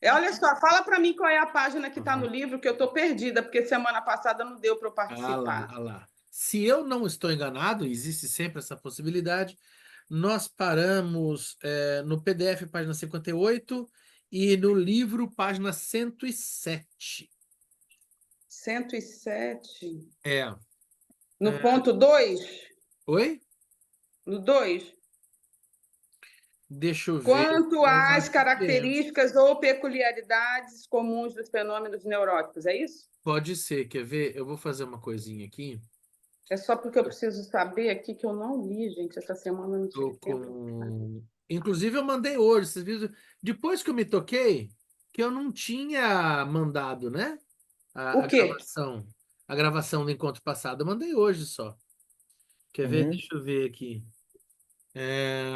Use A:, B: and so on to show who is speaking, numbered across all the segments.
A: Olha só, fala para mim qual é a página que está no livro, que eu estou perdida, porque semana passada não deu para eu
B: Ah lá,
A: participar.
B: ah lá. Se eu não estou enganado, existe sempre essa possibilidade, nós paramos no PDF, página 58, e no livro, página 107.
A: 107.
B: É.
A: No ponto 2?
B: Oi?
A: No 2?
B: Deixa eu ver.
A: Quanto
B: Eu
A: às
B: acho que é.
A: características ou peculiaridades comuns dos fenômenos neuróticos, é isso?
B: Pode ser, quer ver? Eu vou fazer uma coisinha aqui.
A: É só porque eu preciso saber aqui que eu não li, gente. Essa semana eu não tive
B: Tô
A: tempo.
B: com. Inclusive, eu mandei hoje, vocês viram? Depois que eu me toquei, que eu não tinha mandado, né? A,
A: O
B: a
A: quê?
B: gravação. A gravação do encontro passado. Eu mandei hoje só. Quer ver?
C: Uhum.
B: Deixa eu ver aqui. É,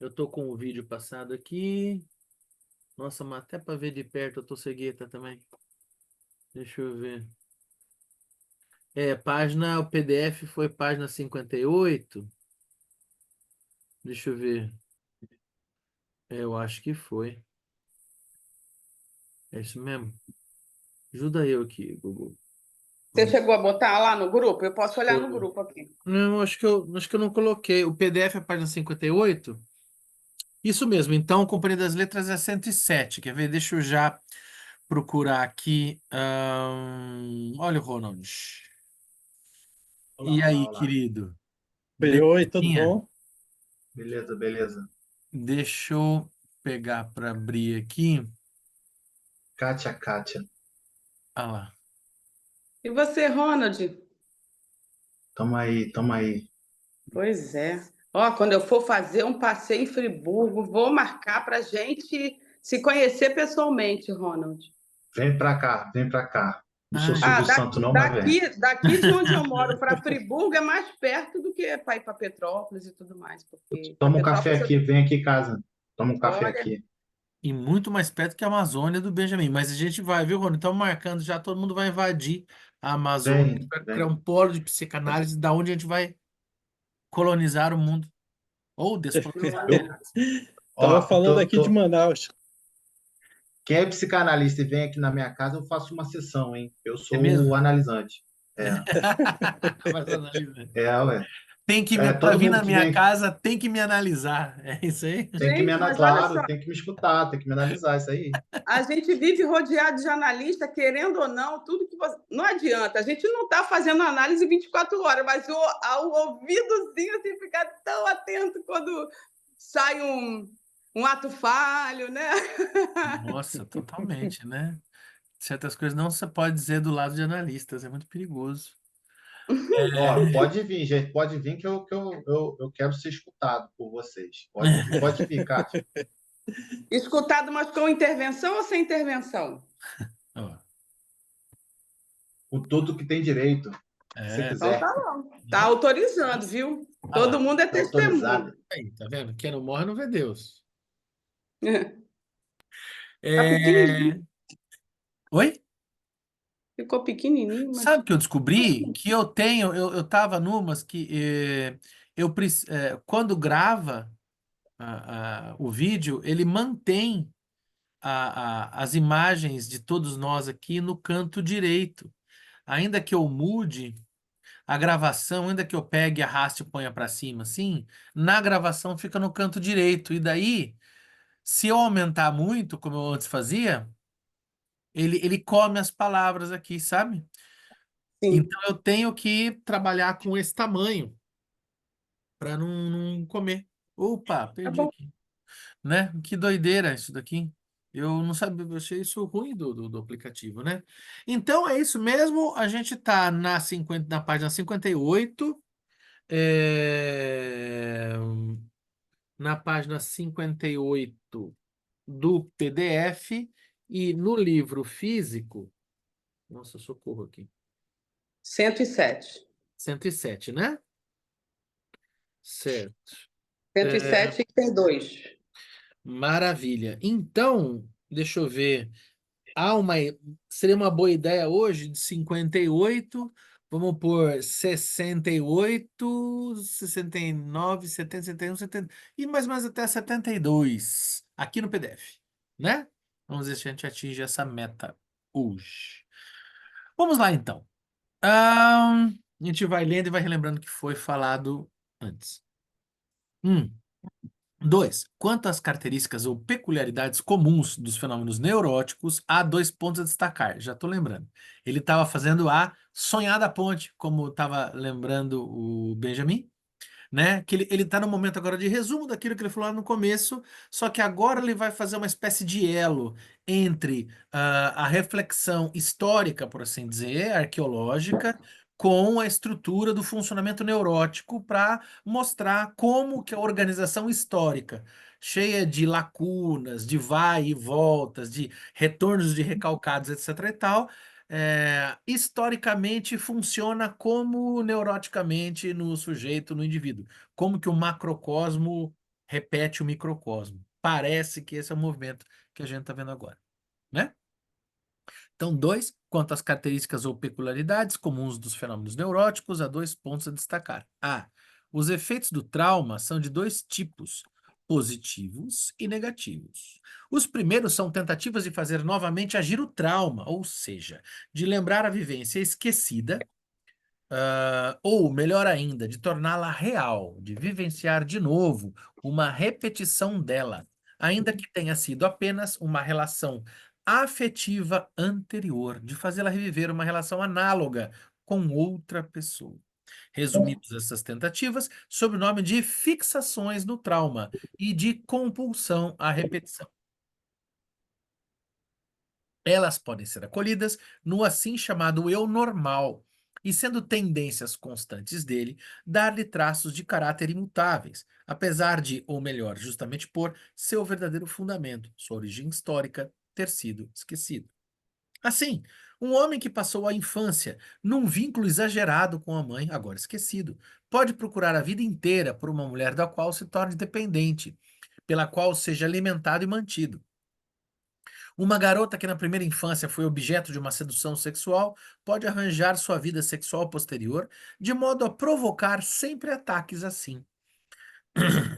B: eu tô com o vídeo passado aqui. Nossa, mas até para ver de perto eu tô cegueta também. Deixa eu ver. Página, o PDF foi página 58. Deixa eu ver. Eu acho que foi. É isso mesmo? Ajuda eu aqui, Google.
A: Você
B: Vamos.
A: chegou a botar lá no grupo? Eu posso olhar no
B: Foi.
A: grupo aqui.
B: Não, acho que eu não coloquei. O PDF é página 58. Isso mesmo. Então, Companhia das Letras é 107. Quer ver? Deixa eu já procurar aqui. Olha o Ronald.
D: Olá,
B: E
D: olá,
B: aí,
D: olá.
B: querido?
C: Oi, oi, tudo
B: Belezinha?
C: bom?
D: Beleza, beleza.
B: Deixa eu pegar para abrir aqui.
D: Kátia, Kátia.
B: Ah lá.
A: E você, Ronald?
D: Toma aí, toma aí.
A: Pois é. Ó, quando eu for fazer um passeio em Friburgo, vou marcar para a gente se conhecer pessoalmente, Ronald.
D: Vem pra cá, vem pra cá. Não sou
B: Ai,
A: Ah,
D: Silvio Santo não, mas vem.
A: daqui de onde eu moro para Friburgo é mais perto do que para ir para Petrópolis e tudo mais, porque para
D: Toma um café
A: Petrópolis,
D: aqui, vem aqui em casa. Toma um café
A: olha,
D: aqui.
B: e muito mais perto que a Amazônia do Benjamin. Mas a gente vai, viu, Rony? Estamos marcando já, todo mundo vai invadir a Amazônia,
D: Vem,
B: vai criar
D: vem.
B: um polo de psicanálise, da onde a gente vai colonizar o mundo. Ou descolonizar,
C: Eu
B: né?
C: tava
D: Ó,
C: falando aqui de Manaus.
D: quem é psicanalista e vem aqui na minha casa, eu faço uma sessão, hein? Eu
B: É
D: sou
B: mesmo?
D: o analisante. É,
B: Mas analisa.
D: ué.
B: Tem que
D: É,
B: para
D: todo
B: vir
D: mundo
B: na
D: que
B: minha
D: vem
B: casa, tem que me analisar. É isso aí?
D: tem que me
A: gente,
D: analisar,
A: mas olha só,
D: claro, tem que me escutar, tem que me analisar, isso aí.
A: a gente vive rodeado de analista, querendo ou não, tudo que você. Não adianta, a gente não está fazendo análise 24 horas, mas o ouvidozinho assim, ficar tão atento quando sai um ato falho, né?
B: Nossa, totalmente, né? Certas coisas não se pode dizer do lado de analistas, é muito perigoso.
D: Ó,
B: É...
D: pode vir, gente, pode vir que eu quero ser escutado por vocês. Pode vir, Kátia.
A: Escutado, mas com intervenção ou sem intervenção?
B: Ó,
D: Com tudo que tem direito, se você
A: Então
D: quiser.
A: tá bom. Tá autorizando, viu?
B: ah
A: Todo
B: lá,
A: mundo é
D: Tá autorizado.
A: testemunha.
B: aí, tá vendo? Quem não morre não vê Deus.
A: Tá pequenininho,
B: É... Oi?
A: ficou pequenininho, mas
B: Sabe o que eu descobri? Que eu tenho, eu tava numas que quando grava o vídeo, ele mantém as imagens de todos nós aqui no canto direito. Ainda que eu mude a gravação, ainda que eu pegue, arraste e ponha para cima, assim, na gravação fica no canto direito. E daí, se eu aumentar muito, como eu antes fazia, ele come as palavras aqui, sabe?
A: sim.
B: Então eu tenho que trabalhar com esse tamanho para não comer. Opa,
A: Tá
B: perdi
A: bom.
B: aqui. Né? Que doideira isso daqui. Eu não sabia, eu achei isso ruim do aplicativo, né? Então é isso mesmo. A gente tá na página 58, é, na página 58 do PDF e no livro físico. Nossa, socorro aqui.
A: 107.
B: 107, né? Certo.
A: Cento e sete item 2.
B: Maravilha. Então, deixa eu ver. Há uma, seria uma boa ideia hoje de 58, vamos por 68, 69, 70, 71, 70 e mais ou menos até 72 aqui no PDF. né? Vamos ver se a gente atinge essa meta hoje. Vamos lá, então. A gente vai lendo e vai relembrando o que foi falado antes. 2. Quanto às características ou peculiaridades comuns dos fenômenos neuróticos, há 2 pontos a destacar. Já estou lembrando. Ele estava fazendo a sonhada ponte, como estava lembrando o Benjamin, né? Que ele está no momento agora de resumo daquilo que ele falou lá no começo, só que agora ele vai fazer uma espécie de elo entre a reflexão histórica, por assim dizer, arqueológica, com a estrutura do funcionamento neurótico para mostrar como que a organização histórica, cheia de lacunas, de vai e voltas, de retornos de recalcados, etc. e tal, historicamente funciona como neuroticamente no sujeito, no indivíduo. Como que o macrocosmo repete o microcosmo. Parece que esse é o movimento que a gente está vendo agora, né? Então, 2, quanto às características ou peculiaridades comuns dos fenômenos neuróticos, há 2 pontos a destacar. A. Os efeitos do trauma são de 2 tipos, positivos e negativos. Os primeiros são tentativas de fazer novamente agir o trauma, ou seja, de lembrar a vivência esquecida, ou, melhor ainda, de torná-la real, de vivenciar de novo uma repetição dela, ainda que tenha sido apenas uma relação afetiva anterior, de fazê-la reviver uma relação análoga com outra pessoa. Resumimos essas tentativas sob o nome de fixações no trauma e de compulsão à repetição. Elas podem ser acolhidas no assim chamado eu normal, e sendo tendências constantes dele, dar-lhe traços de caráter imutáveis, apesar de, ou melhor, justamente por seu verdadeiro fundamento, sua origem histórica, ter sido esquecido. Assim, um homem que passou a infância num vínculo exagerado com a mãe, agora esquecido, pode procurar a vida inteira por uma mulher da qual se torne dependente, pela qual seja alimentado e mantido. Uma garota que na primeira infância foi objeto de uma sedução sexual pode arranjar sua vida sexual posterior de modo a provocar sempre ataques assim.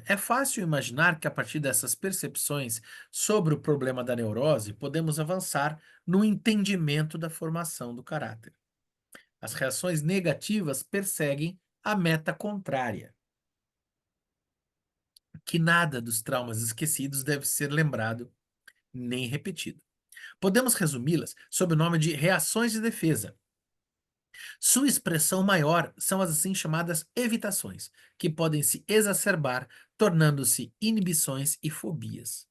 B: É fácil imaginar que a partir dessas percepções sobre o problema da neurose podemos avançar no entendimento da formação do caráter. As reações negativas perseguem a meta contrária, que nada dos traumas esquecidos deve ser lembrado nem repetido. Podemos resumi-las sob o nome de reações de defesa. Sua expressão maior são as assim chamadas evitações, que podem se exacerbar, tornando-se inibições e fobias.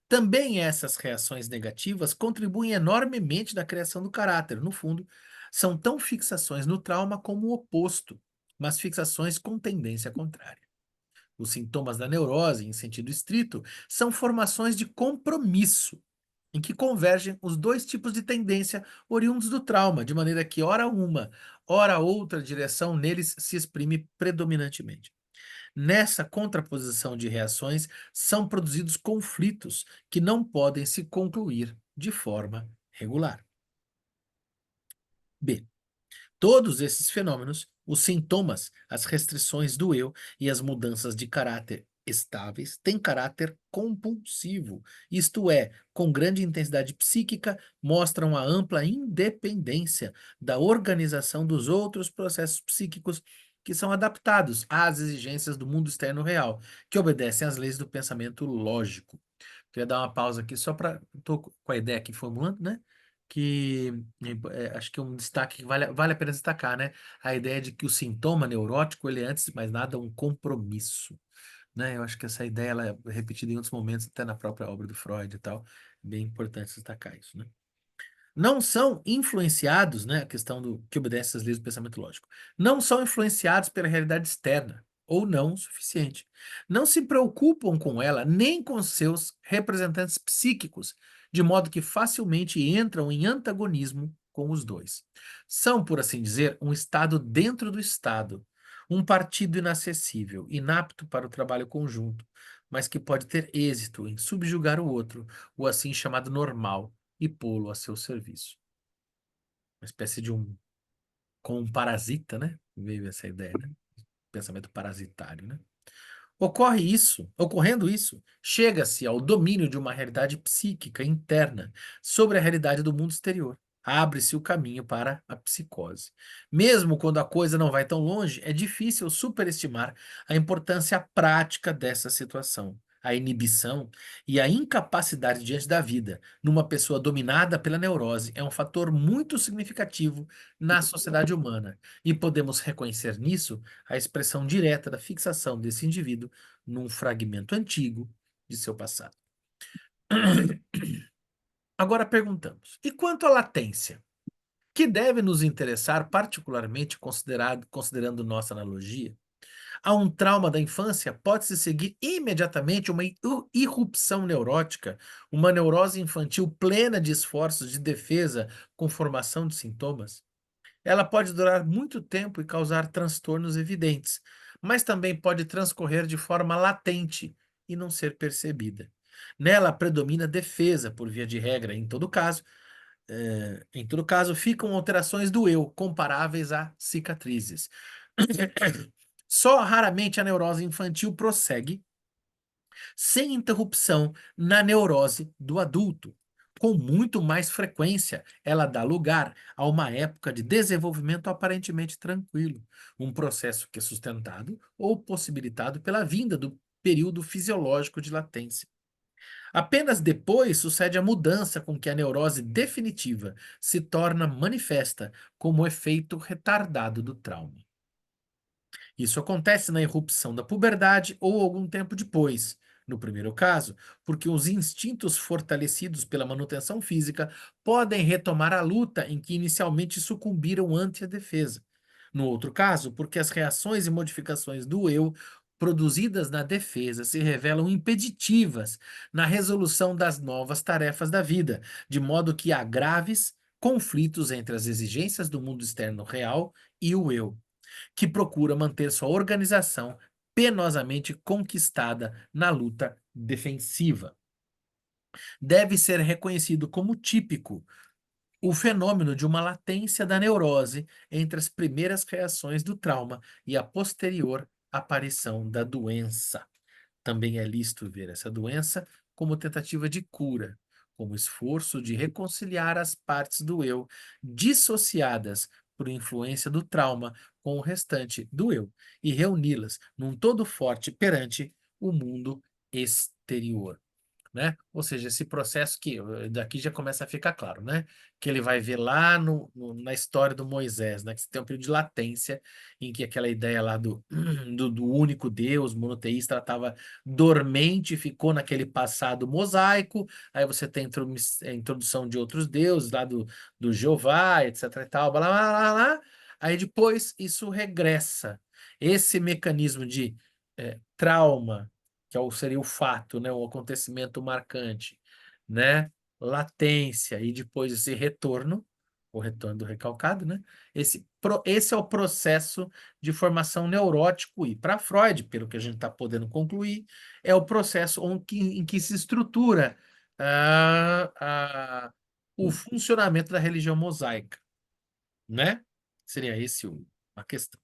B: Também essas reações negativas contribuem enormemente na criação do caráter. No fundo, são tão fixações no trauma como o oposto, mas fixações com tendência contrária. Os sintomas da neurose, em sentido estrito, são formações de compromisso, em que convergem os 2 tipos de tendência oriundos do trauma, de maneira que, ora uma, ora outra direção neles se exprime predominantemente. Nessa contraposição de reações, são produzidos conflitos que não podem se concluir de forma regular. B. Todos esses fenômenos, os sintomas, as restrições do eu e as mudanças de caráter estáveis, têm caráter compulsivo, isto é, com grande intensidade psíquica, mostram a ampla independência da organização dos outros processos psíquicos que são adaptados às exigências do mundo externo real, que obedecem às leis do pensamento lógico. Queria dar uma pausa aqui só para... Estou com a ideia aqui formulando, né? Que acho que um destaque que vale a pena destacar, né? A ideia de que o sintoma neurótico, ele é, antes de mais nada, um compromisso, né? Eu acho que essa ideia ela é repetida em outros momentos, até na própria obra do Freud e tal. Bem importante destacar isso, né? Não são influenciados, né? A questão do que obedece às leis do pensamento lógico. Não são influenciados pela realidade externa, ou não o suficiente. Não se preocupam com ela, nem com seus representantes psíquicos, de modo que facilmente entram em antagonismo com os dois. São, por assim dizer, um estado dentro do estado, um partido inacessível, inapto para o trabalho conjunto, mas que pode ter êxito em subjugar o outro, o assim chamado normal, e pô-lo a seu serviço. Uma espécie de com um parasita, né? Veio essa ideia, né? Pensamento parasitário, né? Ocorrendo isso, chega-se ao domínio de uma realidade psíquica interna sobre a realidade do mundo exterior. Abre-se o caminho para a psicose. Mesmo quando a coisa não vai tão longe, é difícil superestimar a importância prática dessa situação. A inibição e a incapacidade diante da vida, numa pessoa dominada pela neurose, é um fator muito significativo na sociedade humana, e podemos reconhecer nisso a expressão direta da fixação desse indivíduo num fragmento antigo de seu passado. Agora perguntamos: e quanto à latência, que deve nos interessar particularmente considerando nossa analogia? A um trauma da infância pode-se seguir imediatamente uma irrupção neurótica, uma neurose infantil plena de esforços de defesa com formação de sintomas? Ela pode durar muito tempo e causar transtornos evidentes, mas também pode transcorrer de forma latente e não ser percebida. Nela predomina defesa, por via de regra, em todo caso, ficam alterações do eu, comparáveis a cicatrizes. Só raramente a neurose infantil prossegue sem interrupção na neurose do adulto. Com muito mais frequência, ela dá lugar a uma época de desenvolvimento aparentemente tranquilo, um processo que é sustentado ou possibilitado pela vinda do período fisiológico de latência. Apenas depois sucede a mudança com que a neurose definitiva se torna manifesta como efeito retardado do trauma. Isso acontece na irrupção da puberdade ou algum tempo depois. No primeiro caso, porque os instintos fortalecidos pela manutenção física podem retomar a luta em que inicialmente sucumbiram ante a defesa. No outro caso, porque as reações e modificações do eu produzidas na defesa se revelam impeditivas na resolução das novas tarefas da vida, de modo que há graves conflitos entre as exigências do mundo externo real e o eu, que procura manter sua organização penosamente conquistada na luta defensiva. Deve ser reconhecido como típico o fenômeno de uma latência da neurose entre as primeiras reações do trauma e a posterior aparição da doença. Também é lícito ver essa doença como tentativa de cura, como esforço de reconciliar as partes do eu dissociadas por influência do trauma com o restante do eu e reuni-las num todo forte perante o mundo exterior, né? Ou seja, esse processo que daqui já começa a ficar claro, né? Que ele vai ver lá na história do Moisés, né? Que tem um período de latência em que aquela ideia lá do único Deus monoteísta estava dormente, ficou naquele passado mosaico. Aí você tem a introdução de outros deuses lá do Jeová, etc e tal, blá, blá, blá, blá. Aí depois isso regressa. Esse mecanismo de trauma, seria o fato, né, o acontecimento marcante, né, latência e depois esse retorno, o retorno do recalcado, né, esse é o processo de formação neurótico, e para Freud, pelo que a gente está podendo concluir, é o processo em que se estrutura o funcionamento da religião mosaica, né? Seria esse a questão,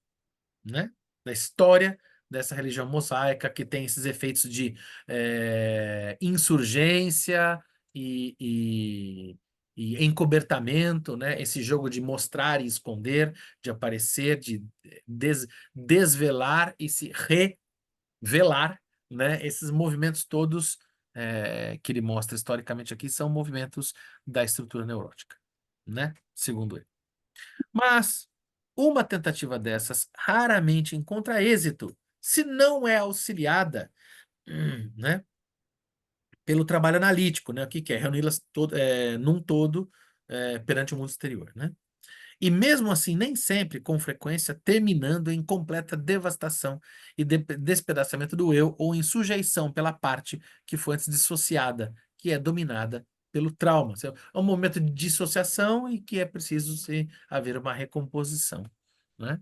B: né? Da história dessa religião mosaica que tem esses efeitos de insurgência e encobertamento, né? Esse jogo de mostrar e esconder, de aparecer, de desvelar e se revelar, né? Esses movimentos todos que ele mostra historicamente aqui são movimentos da estrutura neurótica, né? Segundo ele. Mas uma tentativa dessas raramente encontra êxito se não é auxiliada, né, pelo trabalho analítico, né? O que é? Reuni-las num todo perante o mundo exterior, né? E mesmo assim, nem sempre, com frequência, terminando em completa devastação e despedaçamento do eu ou em sujeição pela parte que foi antes dissociada, que é dominada pelo trauma. É um momento de dissociação e que é preciso haver uma recomposição, né?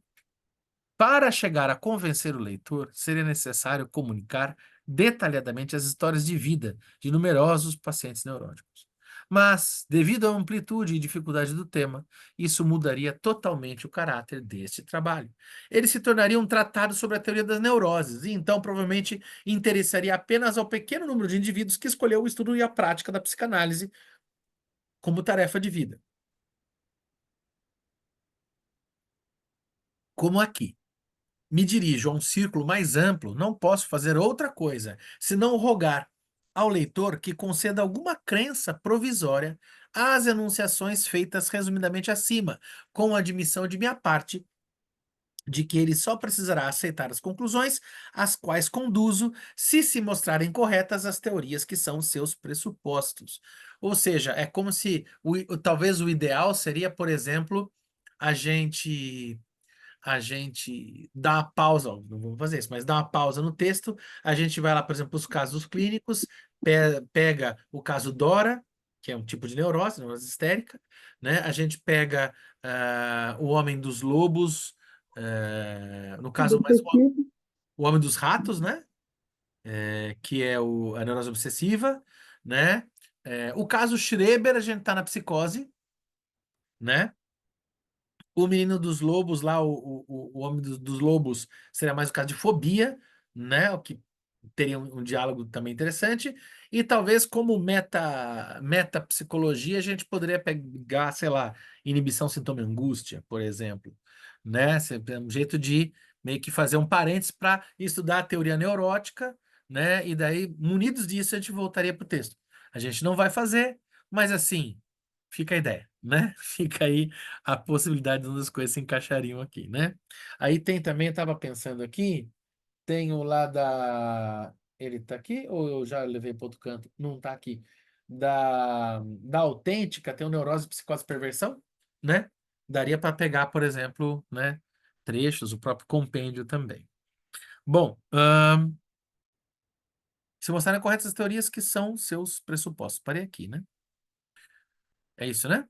B: Para chegar a convencer o leitor, seria necessário comunicar detalhadamente as histórias de vida de numerosos pacientes neuróticos. Mas, devido à amplitude e dificuldade do tema, isso mudaria totalmente o caráter deste trabalho. Ele se tornaria um tratado sobre a teoria das neuroses, e então provavelmente interessaria apenas ao pequeno número de indivíduos que escolheu o estudo e a prática da psicanálise como tarefa de vida. Como aqui me dirijo a um círculo mais amplo, não posso fazer outra coisa senão rogar ao leitor que conceda alguma crença provisória às enunciações feitas resumidamente acima, com a admissão de minha parte de que ele só precisará aceitar as conclusões às quais conduzo se mostrarem corretas as teorias que são seus pressupostos. Ou seja, é como se talvez o ideal seria, por exemplo, a gente dá uma pausa, ó, não vamos fazer isso, mas dá uma pausa no texto, a gente vai lá, por exemplo, os casos clínicos, pega o caso Dora, que é um tipo de neurose histérica, né? A gente pega o Homem dos Lobos, no caso mais o Homem dos Ratos, né? Que é a neurose obsessiva, né? O caso Schreber, a gente tá na psicose, né? O Menino dos Lobos lá, o Homem dos Lobos, seria mais o caso de fobia, né? O que teria um diálogo também interessante. E talvez como metapsicologia, a gente poderia pegar, sei lá, inibição, sintoma e angústia, por exemplo, né? É um jeito de meio que fazer um parênteses para estudar a teoria neurótica, né? E daí, munidos disso, a gente voltaria para o texto. A gente não vai fazer, mas assim, fica a ideia, né? Fica aí a possibilidade de as coisas se encaixariam aqui, né? Aí tem também, eu estava pensando aqui, tem o lá da... Ele tá aqui ou eu já levei para outro canto? Não tá aqui. Da autêntica, tem o neurose, psicose e perversão, né? Daria para pegar, por exemplo, né? Trechos, o próprio compêndio também. Bom, se mostrarem corretas as teorias que são seus pressupostos. Parei aqui, né? É isso, né?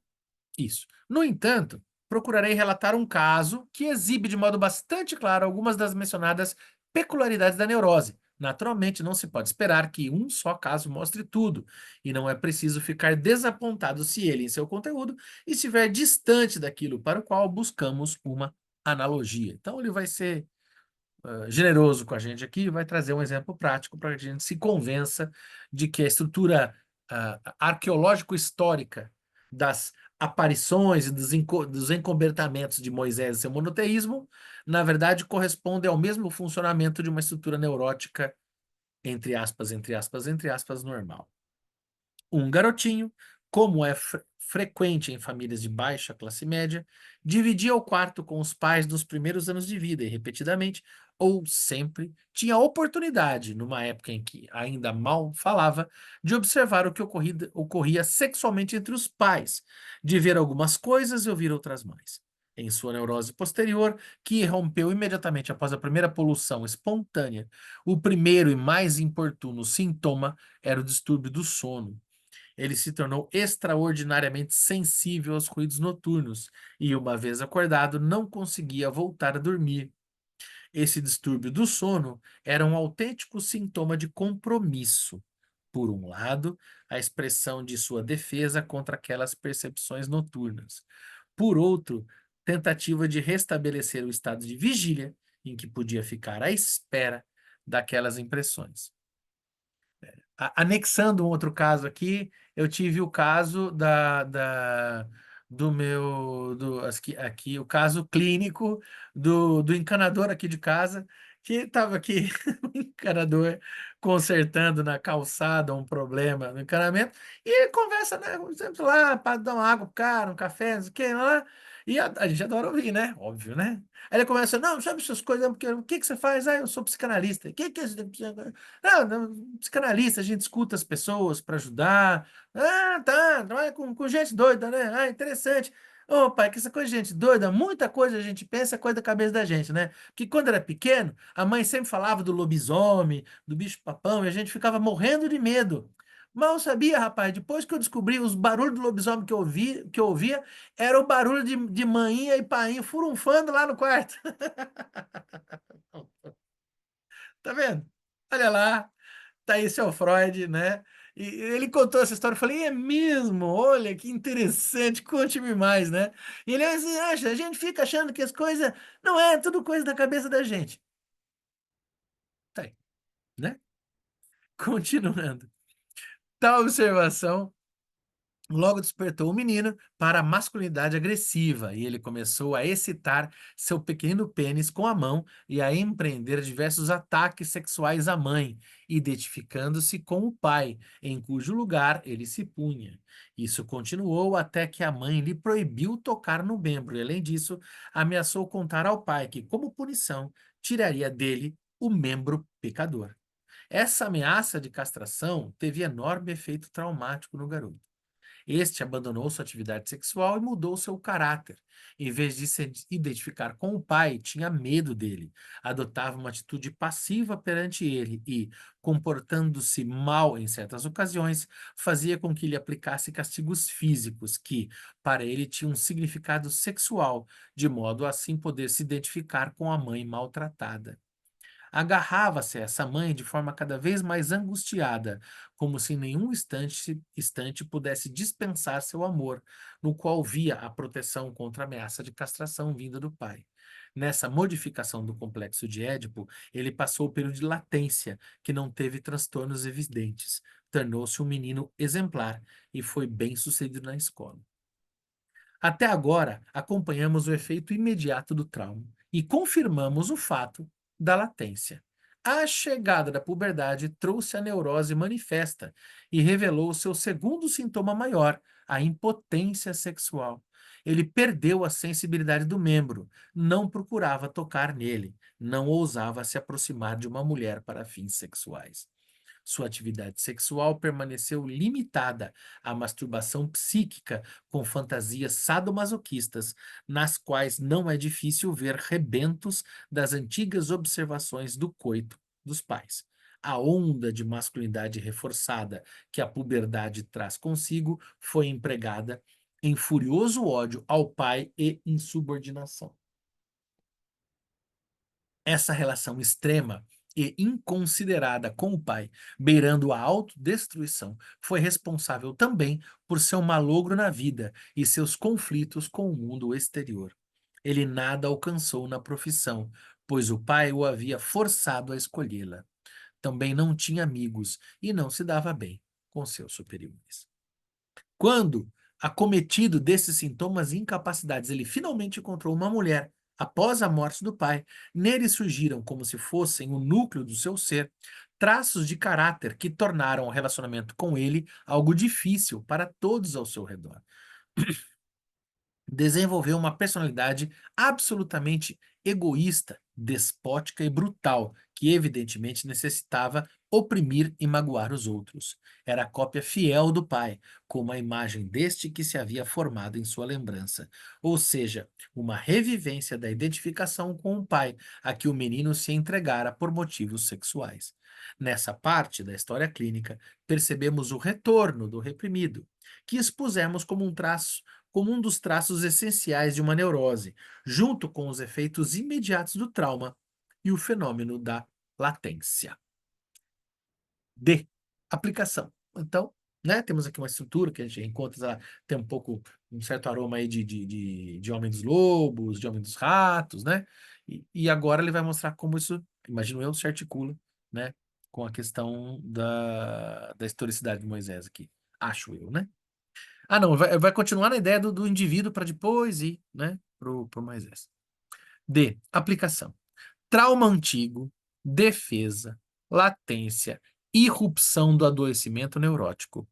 B: Isso. No entanto, procurarei relatar um caso que exibe de modo bastante claro algumas das mencionadas peculiaridades da neurose. Naturalmente, não se pode esperar que um só caso mostre tudo, e não é preciso ficar desapontado se ele, em seu conteúdo, estiver distante daquilo para o qual buscamos uma analogia. Então, ele vai ser generoso com a gente aqui e vai trazer um exemplo prático para que a gente se convença de que a estrutura arqueológico-histórica das aparições e dos encobertamentos de Moisés e seu monoteísmo, na verdade, corresponde ao mesmo funcionamento de uma estrutura neurótica, entre aspas, entre aspas, entre aspas, normal. Um garotinho, como é frequente em famílias de baixa classe média, dividia o quarto com os pais nos primeiros anos de vida e, repetidamente, ou sempre, tinha a oportunidade, numa época em que ainda mal falava, de observar o que ocorria sexualmente entre os pais, de ver algumas coisas e ouvir outras mais. Em sua neurose posterior, que rompeu imediatamente após a primeira poluição espontânea, o primeiro e mais importuno sintoma era o distúrbio do sono. Ele se tornou extraordinariamente sensível aos ruídos noturnos e, uma vez acordado, não conseguia voltar a dormir. Esse distúrbio do sono era um autêntico sintoma de compromisso. Por um lado, a expressão de sua defesa contra aquelas percepções noturnas. Por outro, tentativa de restabelecer o estado de vigília em que podia ficar à espera daquelas impressões. Anexando um outro caso aqui, eu tive o caso do meu, aqui, o caso clínico do encanador aqui de casa, que estava aqui, o encanador consertando na calçada um problema no encanamento, e ele conversa, né, sempre lá, para dar uma água pro cara, um café, não sei o que, lá, e a gente adora ouvir, né? Óbvio, né? Aí ele começa, não, sabe essas coisas, porque o que você faz? Ah, eu sou psicanalista. O que é isso? Não, não, psicanalista, a gente escuta as pessoas para ajudar. Ah, tá, trabalha com gente doida, né? Ah, interessante. Ô, pai, que essa coisa de gente doida, muita coisa a gente pensa é coisa da cabeça da gente, né? Porque quando era pequeno, a mãe sempre falava do lobisomem, do bicho-papão, e a gente ficava morrendo de medo. Mal sabia, rapaz, depois que eu descobri os barulhos do lobisomem que eu ouvia, era o barulho de maninha e painho furunfando lá no quarto. Tá vendo? Olha lá, tá aí seu Freud, né? E ele contou essa história, eu falei, é mesmo? Olha, que interessante, conte-me mais, né? E ele assim, acha, a gente fica achando que as coisas não é tudo coisa da cabeça da gente. Tá aí, né? Continuando. Tal observação logo despertou o menino para a masculinidade agressiva e ele começou a excitar seu pequeno pênis com a mão e a empreender diversos ataques sexuais à mãe, identificando-se com o pai, em cujo lugar ele se punha. Isso continuou até que a mãe lhe proibiu tocar no membro e, além disso, ameaçou contar ao pai que, como punição, tiraria dele o membro pecador. Essa ameaça de castração teve enorme efeito traumático no garoto. Este abandonou sua atividade sexual e mudou seu caráter. Em vez de se identificar com o pai, tinha medo dele, adotava uma atitude passiva perante ele e, comportando-se mal em certas ocasiões, fazia com que lhe aplicasse castigos físicos que, para ele, tinham um significado sexual, de modo a assim poder se identificar com a mãe maltratada. Agarrava-se a essa mãe de forma cada vez mais angustiada, como se em nenhum instante pudesse dispensar seu amor, no qual via a proteção contra a ameaça de castração vinda do pai. Nessa modificação do complexo de Édipo, ele passou o período de latência, que não teve transtornos evidentes. Tornou-se um menino exemplar e foi bem-sucedido na escola. Até agora, acompanhamos o efeito imediato do trauma e confirmamos o fato da latência. A chegada da puberdade trouxe a neurose manifesta e revelou seu segundo sintoma maior, a impotência sexual. Ele perdeu a sensibilidade do membro, não procurava tocar nele, não ousava se aproximar de uma mulher para fins sexuais. Sua atividade sexual permaneceu limitada à masturbação psíquica com fantasias sadomasoquistas, nas quais não é difícil ver rebentos das antigas observações do coito dos pais. A onda de masculinidade reforçada que a puberdade traz consigo foi empregada em furioso ódio ao pai e insubordinação. Essa relação extrema e inconsiderada com o pai, beirando a autodestruição, foi responsável também por seu malogro na vida e seus conflitos com o mundo exterior. Ele nada alcançou na profissão, pois o pai o havia forçado a escolhê-la. Também não tinha amigos e não se dava bem com seus superiores. Quando, acometido desses sintomas e incapacidades, ele finalmente encontrou uma mulher após a morte do pai, nele surgiram, como se fossem o núcleo do seu ser, traços de caráter que tornaram o relacionamento com ele algo difícil para todos ao seu redor. Desenvolveu uma personalidade absolutamente egoísta, despótica e brutal, que evidentemente necessitava oprimir e magoar os outros. Era a cópia fiel do pai, como a imagem deste que se havia formado em sua lembrança, ou seja, uma revivência da identificação com o pai, a que o menino se entregara por motivos sexuais. Nessa parte da história clínica, percebemos o retorno do reprimido, que expusemos como um dos traços essenciais de uma neurose, junto com os efeitos imediatos do trauma e o fenômeno da latência. D. Aplicação. Então, né, temos aqui uma estrutura que a gente encontra, tem um certo aroma aí de Homem dos Lobos, de Homem dos Ratos, né? E agora ele vai mostrar como isso, imagino eu, se articula, né, com a questão da historicidade de Moisés aqui. Acho eu, né? Ah, não, vai continuar na ideia do indivíduo para depois ir, né, pro Moisés. D. Aplicação. Trauma antigo, defesa, latência, irrupção do adoecimento neurótico.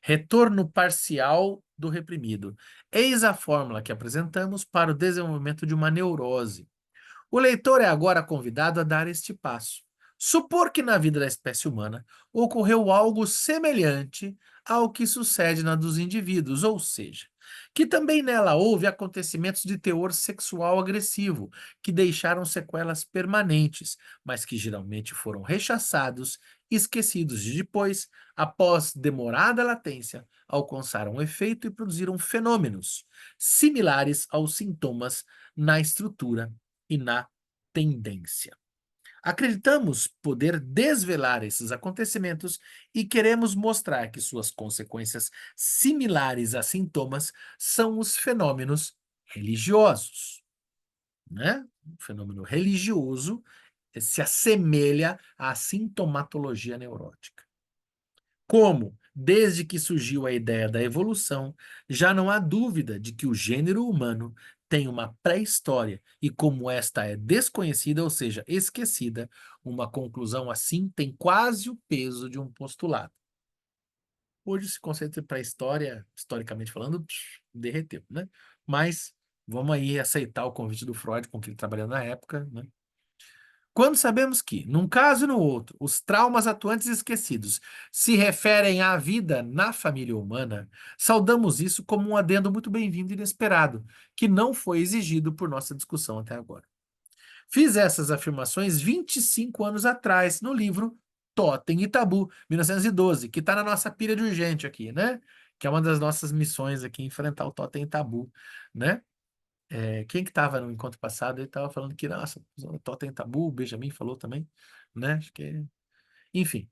B: Retorno parcial do reprimido. Eis a fórmula que apresentamos para o desenvolvimento de uma neurose. O leitor é agora convidado a dar este passo. Supor que na vida da espécie humana ocorreu algo semelhante ao que sucede na dos indivíduos, ou seja, que também nela houve acontecimentos de teor sexual agressivo, que deixaram sequelas permanentes, mas que geralmente foram rechaçados e esquecidos e depois, após demorada latência, alcançaram efeito e produziram fenômenos similares aos sintomas na estrutura e na tendência. Acreditamos poder desvelar esses acontecimentos e queremos mostrar que suas consequências similares a sintomas são os fenômenos religiosos, né? O fenômeno religioso se assemelha à sintomatologia neurótica. Como, desde que surgiu a ideia da evolução, já não há dúvida de que o gênero humano tem uma pré-história e como esta é desconhecida, ou seja, esquecida, uma conclusão assim tem quase o peso de um postulado. Hoje esse conceito de pré-história, historicamente falando, derreteu, né? Mas vamos aí aceitar o convite do Freud, com que ele trabalhou na época, né? Quando sabemos que, num caso e no outro, os traumas atuantes esquecidos se referem à vida na família humana, saudamos isso como um adendo muito bem-vindo e inesperado, que não foi exigido por nossa discussão até agora. Fiz essas afirmações 25 anos atrás, no livro Totem e Tabu, 1912, que está na nossa pilha de urgente aqui, né? Que é uma das nossas missões aqui, enfrentar o Totem e Tabu, né? Quem que estava no encontro passado, ele estava falando que, nossa, o Totem Tabu, o Benjamin falou também, né? Acho que... Enfim.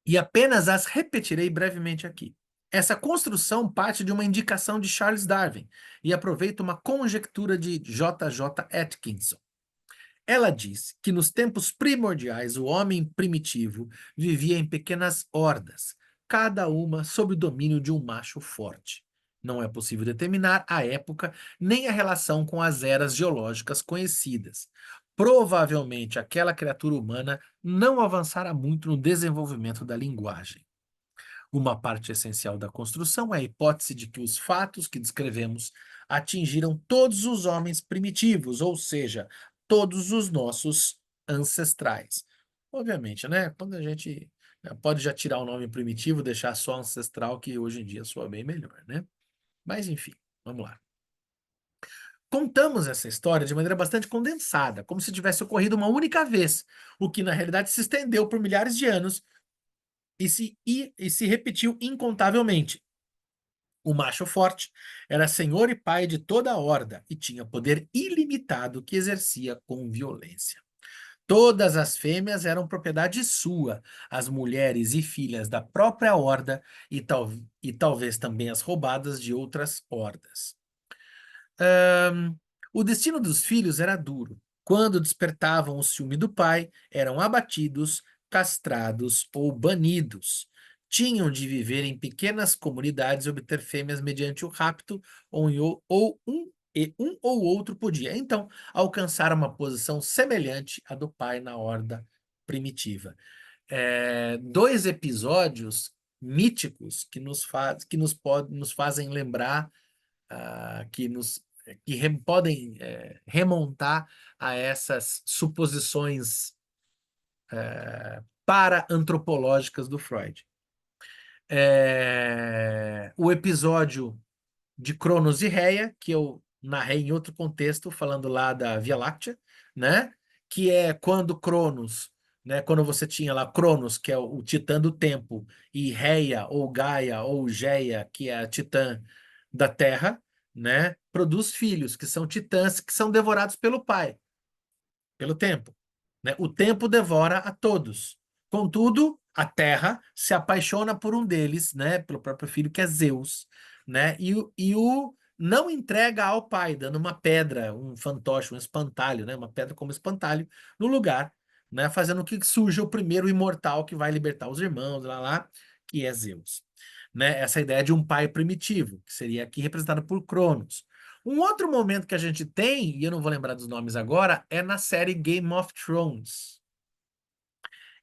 B: E apenas as repetirei brevemente aqui. Essa construção parte de uma indicação de Charles Darwin e aproveita uma conjectura de J.J. Atkinson. Ela diz que nos tempos primordiais o homem primitivo vivia em pequenas hordas, cada uma sob o domínio de um macho forte. Não é possível determinar a época nem a relação com as eras geológicas conhecidas. Provavelmente aquela criatura humana não avançara muito no desenvolvimento da linguagem. Uma parte essencial da construção é a hipótese de que os fatos que descrevemos atingiram todos os homens primitivos, ou seja, todos os nossos ancestrais. Obviamente, né? Quando a gente pode já tirar o nome primitivo, deixar só ancestral, que hoje em dia soa bem melhor, né? Mas enfim, vamos lá. Contamos essa história de maneira bastante condensada, como se tivesse ocorrido uma única vez, o que na realidade se estendeu por milhares de anos e se repetiu incontavelmente. O macho forte era senhor e pai de toda a horda e tinha poder ilimitado que exercia com violência. Todas as fêmeas eram propriedade sua, as mulheres e filhas da própria horda e talvez também as roubadas de outras hordas. O destino dos filhos era duro. Quando despertavam o ciúme do pai, eram abatidos, castrados ou banidos. Tinham de viver em pequenas comunidades e obter fêmeas mediante o rapto, um ou outro podia, então, alcançar uma posição semelhante à do pai na horda primitiva. Dois episódios míticos que nos fazem lembrar, podem remontar a essas suposições para-antropológicas do Freud. O episódio de Cronos e Reia, que eu narrei em outro contexto, falando lá da Via Láctea, né? Que é quando Cronos, né? Quando você tinha lá Cronos, que é o titã do tempo, e Reia, ou Gaia, ou Geia, que é a titã da Terra, né? Produz filhos, que são titãs, que são devorados pelo pai, pelo tempo, né? O tempo devora a todos. Contudo, a Terra se apaixona por um deles, né? Pelo próprio filho, que é Zeus, né? E o não entrega ao pai, dando uma pedra, um fantoche, um espantalho, né? Uma pedra como espantalho no lugar, né? Fazendo que surja o primeiro imortal que vai libertar os irmãos, que é Zeus. Né? Essa ideia de um pai primitivo, que seria aqui representado por Cronos. Um outro momento que a gente tem, e eu não vou lembrar dos nomes agora, é na série Game of Thrones.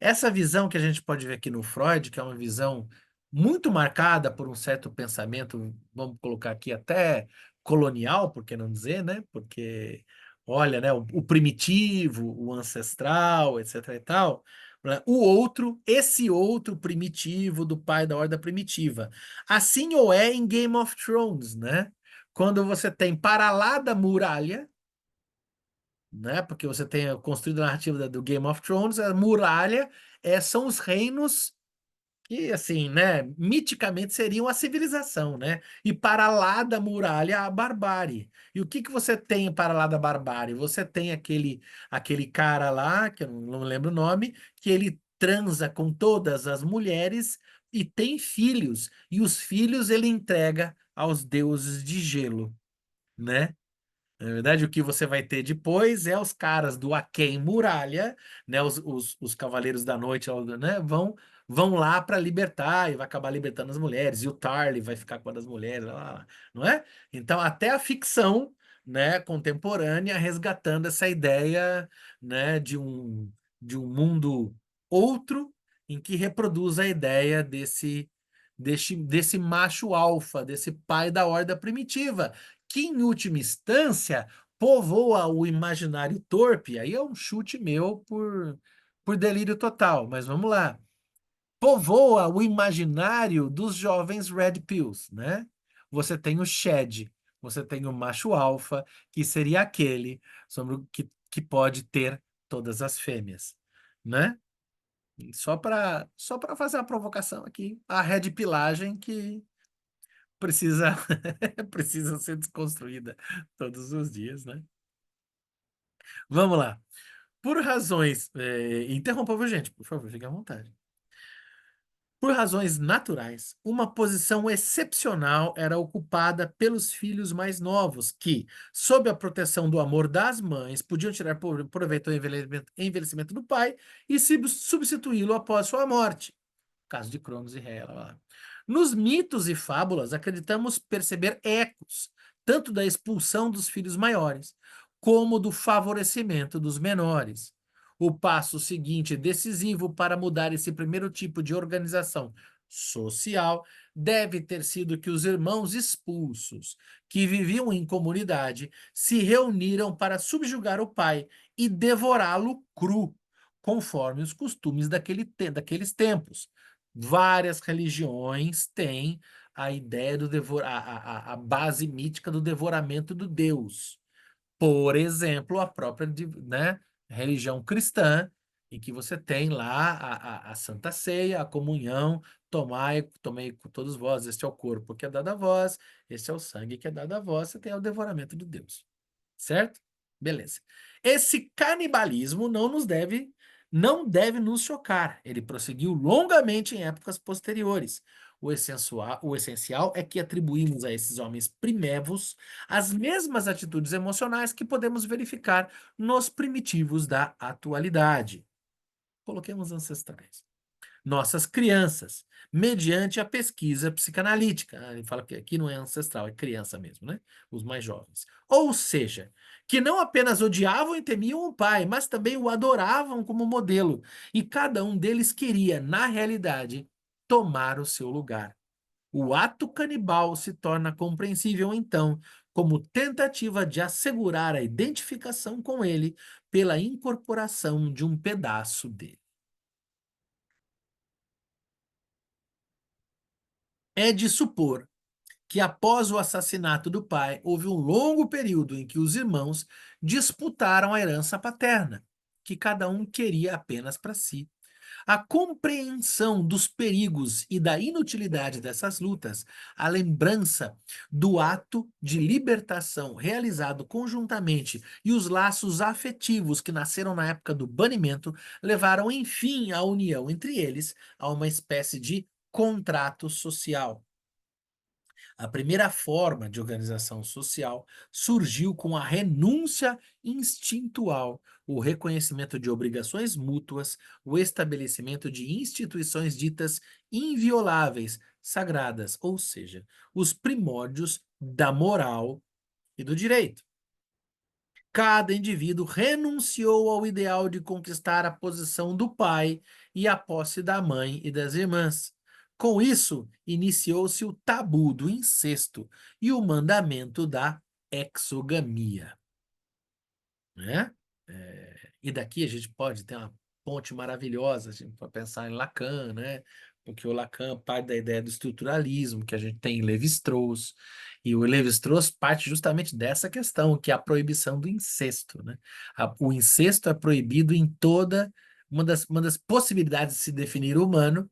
B: Essa visão que a gente pode ver aqui no Freud, que é uma visão muito marcada por um certo pensamento, vamos colocar aqui até colonial, por que não dizer, né? Porque, olha, né, o primitivo, o ancestral, etc e tal, né? Esse outro primitivo do pai da horda primitiva. Assim ou é em Game of Thrones, né? Quando você tem para lá da muralha, né? Porque você tem construído a narrativa do Game of Thrones, a muralha são os reinos que assim, né, miticamente seriam a civilização, né? E para lá da muralha a barbárie. E o que que você tem para lá da barbárie? Você tem aquele cara lá, que eu não lembro o nome, que ele transa com todas as mulheres e tem filhos, e os filhos ele entrega aos deuses de gelo, né? Na verdade, o que você vai ter depois é os caras do Aquém Muralha, né? Os Cavaleiros da Noite, né? Vão lá para libertar e vai acabar libertando as mulheres. E o Tarly vai ficar com uma das mulheres, lá, não é? Então, até a ficção, né, contemporânea resgatando essa ideia, né, de um mundo outro em que reproduz a ideia desse macho alfa, desse pai da horda primitiva que, em última instância, povoa o imaginário torpe. Aí é um chute meu por delírio total, mas vamos lá. Povoa o imaginário dos jovens Red Pills, né? Você tem o Shed, você tem o macho alfa, que seria aquele que pode ter todas as fêmeas, né? Só para fazer a provocação aqui, a Red Pilagem que precisa precisa ser desconstruída todos os dias, né? Vamos lá. Por razões, interrompa, viu, gente? Por favor, fique à vontade. Por razões naturais, uma posição excepcional era ocupada pelos filhos mais novos, que, sob a proteção do amor das mães, podiam tirar proveito do envelhecimento do pai e substituí-lo após sua morte. Caso de Cronos e Rhea. Lá, lá. Nos mitos e fábulas, acreditamos perceber ecos, tanto da expulsão dos filhos maiores, como do favorecimento dos menores. O passo seguinte decisivo para mudar esse primeiro tipo de organização social deve ter sido que os irmãos expulsos, que viviam em comunidade, se reuniram para subjugar o pai e devorá-lo cru, conforme os costumes daqueles tempos. Várias religiões têm a ideia a base mítica do devoramento do Deus. Por exemplo, a própria, né, religião cristã, em que você tem lá a Santa Ceia, a comunhão, tomei com todos vós, este é o corpo que é dado a vós, este é o sangue que é dado a vós, você tem o devoramento do Deus. Certo? Beleza. Esse canibalismo não deve nos chocar. Ele prosseguiu longamente em épocas posteriores. O essencial é que atribuímos a esses homens primevos as mesmas atitudes emocionais que podemos verificar nos primitivos da atualidade. Coloquemos ancestrais. Nossas crianças, mediante a pesquisa psicanalítica. Ele fala que aqui não é ancestral, é criança mesmo, né? Os mais jovens. Ou seja, que não apenas odiavam e temiam o pai, mas também o adoravam como modelo. E cada um deles queria, na realidade, tomar o seu lugar. O ato canibal se torna compreensível, então, como tentativa de assegurar a identificação com ele pela incorporação de um pedaço dele. É de supor que após o assassinato do pai, houve um longo período em que os irmãos disputaram a herança paterna, que cada um queria apenas para si. A compreensão dos perigos e da inutilidade dessas lutas, a lembrança do ato de libertação realizado conjuntamente e os laços afetivos que nasceram na época do banimento levaram, enfim, a união entre eles a uma espécie de contrato social. A primeira forma de organização social surgiu com a renúncia instintual, o reconhecimento de obrigações mútuas, o estabelecimento de instituições ditas invioláveis, sagradas, ou seja, os primórdios da moral e do direito. Cada indivíduo renunciou ao ideal de conquistar a posição do pai e a posse da mãe e das irmãs. Com isso, iniciou-se o tabu do incesto e o mandamento da exogamia, né? E daqui a gente pode ter uma ponte maravilhosa para pensar em Lacan, né? Porque o Lacan parte da ideia do estruturalismo que a gente tem em Lévi-Strauss, e o Lévi-Strauss parte justamente dessa questão, que é a proibição do incesto, né? O incesto é proibido em toda uma das possibilidades de se definir humano,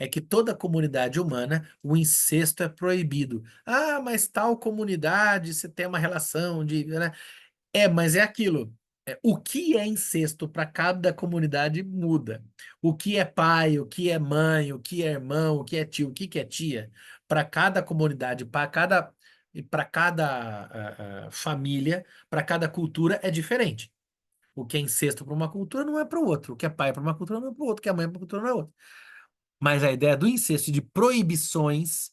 B: é que toda comunidade humana, o incesto é proibido. Ah, mas tal comunidade, você tem uma relação de, né? Mas é aquilo. O que é incesto para cada comunidade muda. O que é pai, o que é mãe, o que é irmão, o que é tio, o que é tia, para cada comunidade, para cada família, para cada cultura é diferente. O que é incesto para uma cultura não é para o outro. O que é pai para uma cultura não é para o outro. O que é mãe para uma cultura não é outra. Mas a ideia do incesto, de proibições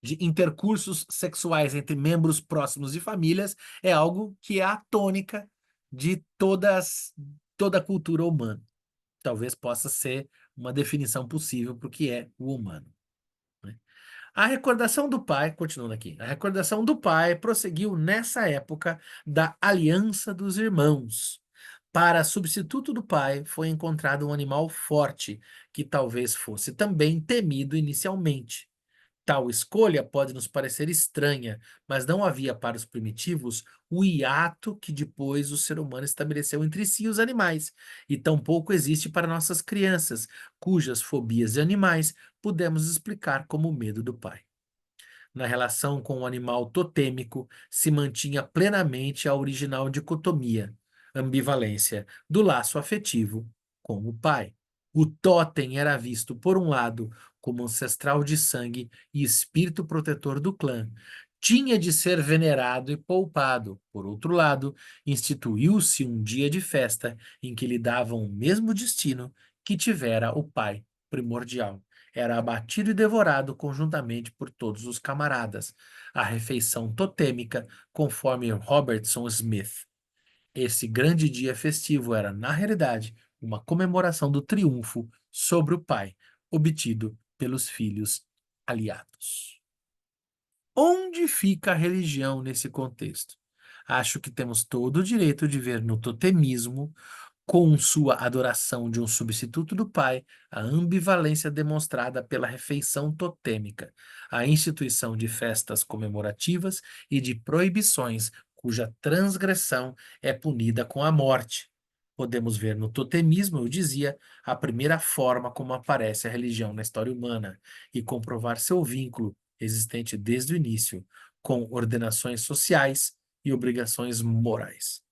B: de intercursos sexuais entre membros próximos de famílias, é algo que é a tônica de toda a cultura humana. Talvez possa ser uma definição possível para o que é o humano, né? A recordação do pai, continuando aqui, a recordação do pai prosseguiu nessa época da aliança dos irmãos. Para substituto do pai, foi encontrado um animal forte, que talvez fosse também temido inicialmente. Tal escolha pode nos parecer estranha, mas não havia para os primitivos o hiato que depois o ser humano estabeleceu entre si e os animais, e tampouco existe para nossas crianças, cujas fobias de animais podemos explicar como o medo do pai. Na relação com o animal totêmico se mantinha plenamente a original dicotomia, ambivalência, do laço afetivo com o pai. O totem era visto, por um lado, como ancestral de sangue e espírito protetor do clã. Tinha de ser venerado e poupado. Por outro lado, instituiu-se um dia de festa em que lhe davam o mesmo destino que tivera o pai primordial. Era abatido e devorado conjuntamente por todos os camaradas. A refeição totêmica, conforme Robertson Smith. Esse grande dia festivo era, na realidade, uma comemoração do triunfo sobre o pai, obtido pelos filhos aliados. Onde fica a religião nesse contexto? Acho que temos todo o direito de ver no totemismo, com sua adoração de um substituto do pai, a ambivalência demonstrada pela refeição totêmica, a instituição de festas comemorativas e de proibições cuja transgressão é punida com a morte. Podemos ver no totemismo, eu dizia, a primeira forma como aparece a religião na história humana e comprovar seu vínculo, existente desde o início, com ordenações sociais e obrigações morais.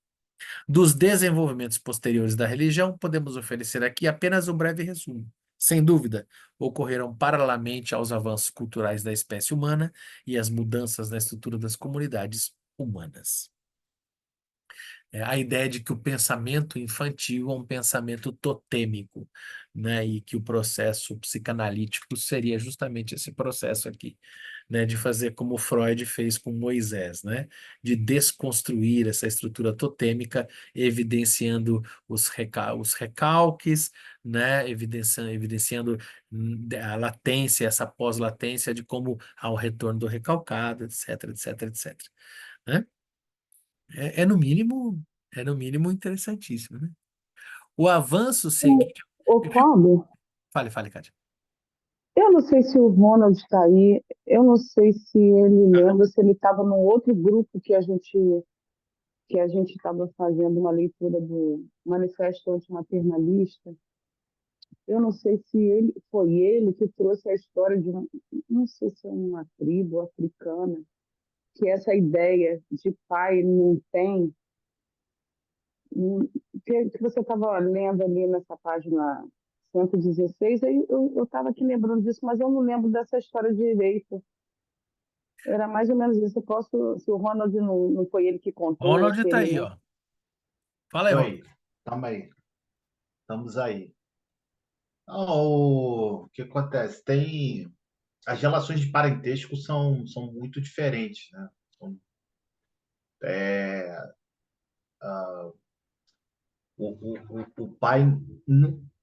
B: Dos desenvolvimentos posteriores da religião, podemos oferecer aqui apenas um breve resumo. Sem dúvida, ocorreram paralelamente aos avanços culturais da espécie humana e às mudanças na estrutura das comunidades humanas. A ideia de que o pensamento infantil é um pensamento totêmico, né? E que o processo psicanalítico seria justamente esse processo aqui, né? De fazer como Freud fez com Moisés, né? De desconstruir essa estrutura totêmica, evidenciando os recalques, né? Evidenciando a latência, essa pós-latência de como há o retorno do recalcado, etc, etc, etc. Né? É no mínimo, interessantíssimo, né? O avanço seguinte.
E: Ô,
B: Eu fico...
E: Fábio,
B: Fale, Kátia.
E: eu não sei se o Ronald está aí, eu não sei se ele lembra, se ele estava num outro grupo que a gente estava fazendo uma leitura do Manifesto Antimaternalista. Eu não sei se foi ele que trouxe a história de não sei se é uma tribo africana, que essa ideia de pai não tem, que você estava lendo ali nessa página 116, aí eu estava aqui lembrando disso, mas eu não lembro dessa história direito. Era mais ou menos isso. Se o Ronald não foi ele que contou,
B: Ronald
E: se
B: está
E: ele
B: aí,
E: não.
B: ó. Fala aí, Ronald.
D: Oi, tamo aí, estamos aí. Não, o que acontece? As relações de parentesco são muito diferentes, né? É, o pai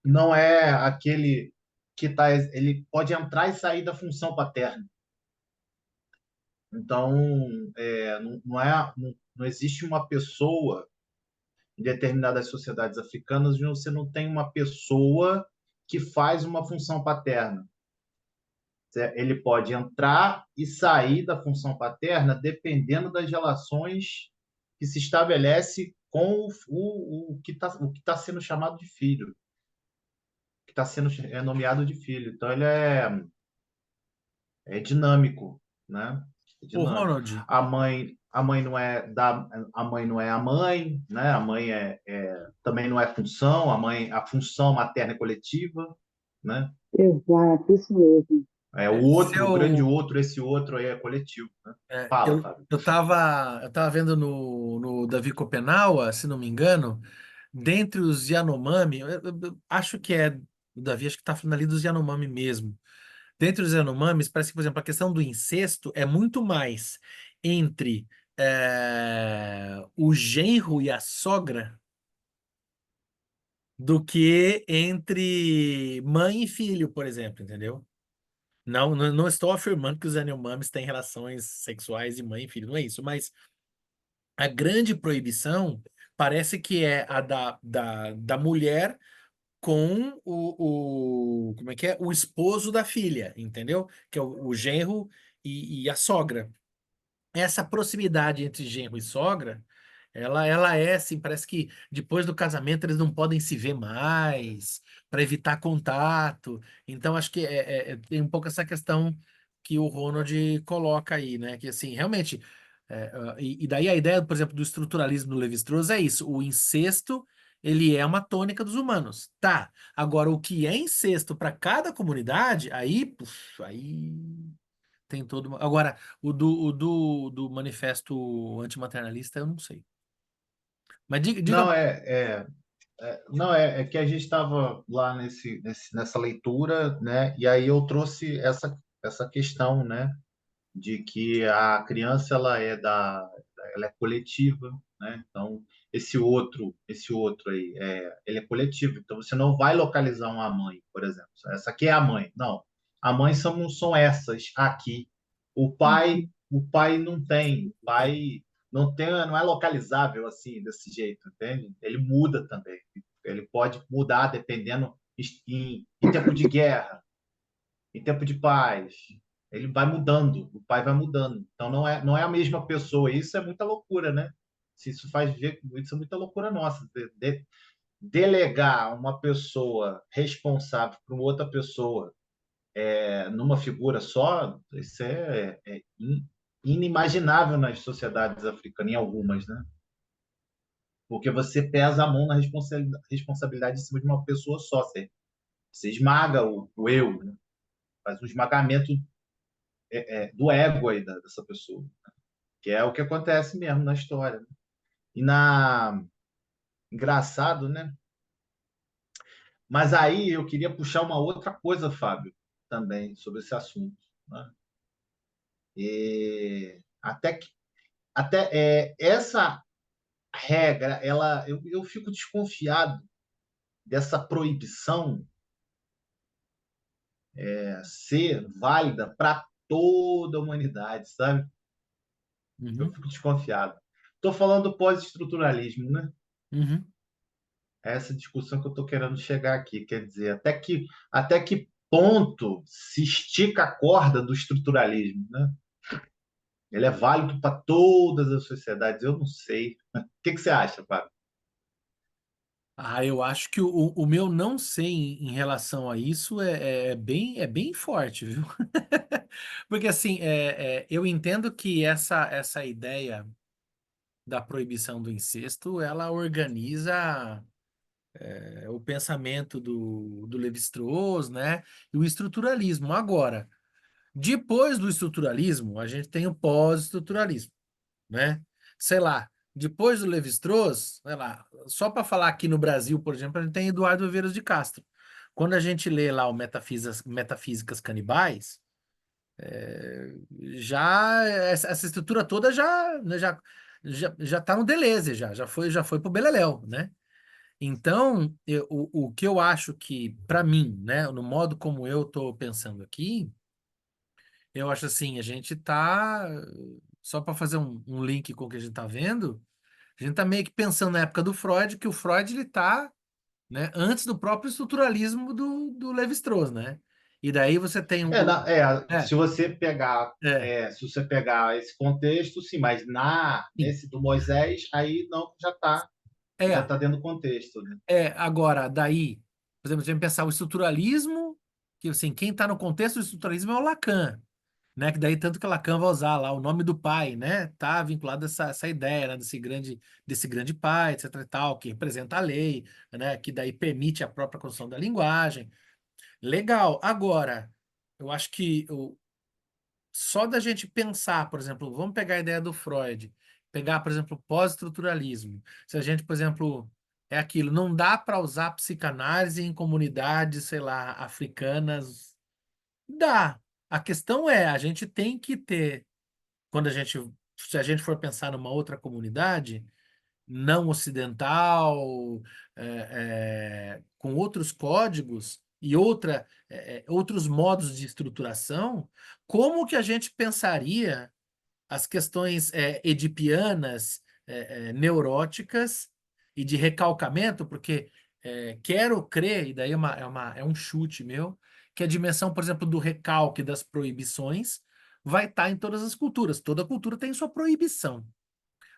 D: não é aquele que ele pode entrar e sair da função paterna. Então, não existe uma pessoa em determinadas sociedades africanas onde você não tem uma pessoa que faz uma função paterna. Ele pode entrar e sair da função paterna dependendo das relações que se estabelece com o que tá sendo chamado de filho. que está sendo nomeado de filho. Então ele é dinâmico, né? É
B: Ô,
D: dinâmico.
B: Ronald,
D: A mãe não é a mãe não é a mãe, né? A mãe também não é função, a função materna é coletiva, né?
E: Exato, isso mesmo.
D: O outro, o grande
B: seu,
D: outro, esse outro aí é coletivo, né? Fala,
B: eu,
D: Fábio.
B: eu tava vendo no Davi Copenaua, se não me engano, dentre os Yanomami, eu acho que o Davi, acho que está falando ali dos Yanomami mesmo. Dentre os Yanomamis, parece que, por exemplo, a questão do incesto é muito mais entre o genro e a sogra do que entre mãe e filho, por exemplo, entendeu? Não estou afirmando que os Yanomamis têm relações sexuais de mãe e filho, não é isso, mas a grande proibição parece que é a da mulher com como é que é? O esposo da filha, entendeu? Que é o genro e a sogra. Essa proximidade entre genro e sogra, ela é assim, parece que depois do casamento eles não podem se ver mais, para evitar contato. Então, acho que tem um pouco essa questão que o Ronald coloca aí, né? Que assim, realmente. E daí a ideia, por exemplo, do estruturalismo do Levi-Strauss é isso: o incesto, ele é uma tônica dos humanos. Tá. Agora, o que é incesto para cada comunidade, aí, aí tem todo. Agora, do manifesto antimaternalista, eu não sei. Mas diga.
D: Não, não, é que a gente estava lá nessa leitura, né? E aí eu trouxe essa questão, né? De que a criança ela é coletiva, né? Então esse outro aí ele é coletivo. Então você não vai localizar uma mãe, por exemplo. Essa aqui é a mãe. Não, a mãe são essas aqui. O pai não tem, o pai não é localizável assim desse jeito, entende? Ele muda também. Ele pode mudar dependendo em tempo de guerra, em tempo de paz. Ele vai mudando, o pai vai mudando. Então não é a mesma pessoa. Isso é muita loucura, né? Se isso faz ver, isso é muita loucura nossa. Delegar uma pessoa responsável para uma outra pessoa numa figura só, isso é inimaginável nas sociedades africanas, em algumas, né? Porque você pesa a mão na responsabilidade em cima de uma pessoa só. Você esmaga o eu, né? Faz um esmagamento do ego aí dessa pessoa, que é o que acontece mesmo na história, né? E engraçado, né? Mas aí eu queria puxar uma outra coisa, Fábio, também sobre esse assunto, né? Até essa regra, eu fico desconfiado dessa proibição ser válida para toda a humanidade, sabe? Eu
B: Uhum,
D: fico desconfiado. Estou falando do pós-estruturalismo, né?
B: uhum.
D: É essa discussão que eu estou querendo chegar aqui. Quer dizer, até que ponto se estica a corda do estruturalismo, né? Ele é válido para todas as sociedades? Eu não sei. O que você acha, Fábio?
B: Eu acho que o meu não sei em relação a isso é bem forte, viu? Porque assim, eu entendo que essa ideia da proibição do incesto, ela organiza o pensamento do Levi-Strauss, né? E o estruturalismo. Agora, depois do estruturalismo, a gente tem o pós-estruturalismo, né? Sei lá, depois do Levi-Strauss, sei lá, só para falar aqui no Brasil, por exemplo, a gente tem Eduardo Viveiros de Castro. Quando a gente lê lá o Metafísicas Canibais, já essa estrutura toda né, já tá no Deleuze, já foi pro Beleléu, né? Então, o que eu acho que, para mim, né, no modo como eu estou pensando aqui, eu acho assim, a gente tá, só para fazer um link com o que a gente tá vendo, a gente tá meio que pensando na época do Freud, que o Freud, ele tá, né, antes do próprio estruturalismo do Levi-Strauss, né? E daí você tem
D: Se você pegar,
B: é,
D: esse contexto, sim, mas
B: sim,
D: nesse do Moisés, aí não, já
B: é,
D: está dentro do contexto, né?
B: agora, daí, por exemplo, a gente pensar o estruturalismo, que assim, quem está no contexto do estruturalismo é o Lacan, né? Que daí tanto que Lacan vai usar lá o nome do pai, né? Tá vinculado a essa ideia, né? Desse grande pai, etc e tal, que representa a lei, né? Que daí permite a própria construção da linguagem. Legal. Agora, eu acho que só da gente pensar, por exemplo, vamos pegar a ideia do Freud, pegar, por exemplo, o pós-estruturalismo. Se a gente, por exemplo, é aquilo, não dá para usar psicanálise em comunidades, sei lá, africanas. Dá. A questão é, a gente tem que ter, quando se a gente for pensar numa outra comunidade, não ocidental, com outros códigos e outros modos de estruturação, como que a gente pensaria as questões edipianas, neuróticas e de recalcamento? Porque quero crer, e daí é um chute meu, que a dimensão, por exemplo, do recalque das proibições vai estar em todas as culturas. Toda cultura tem sua proibição.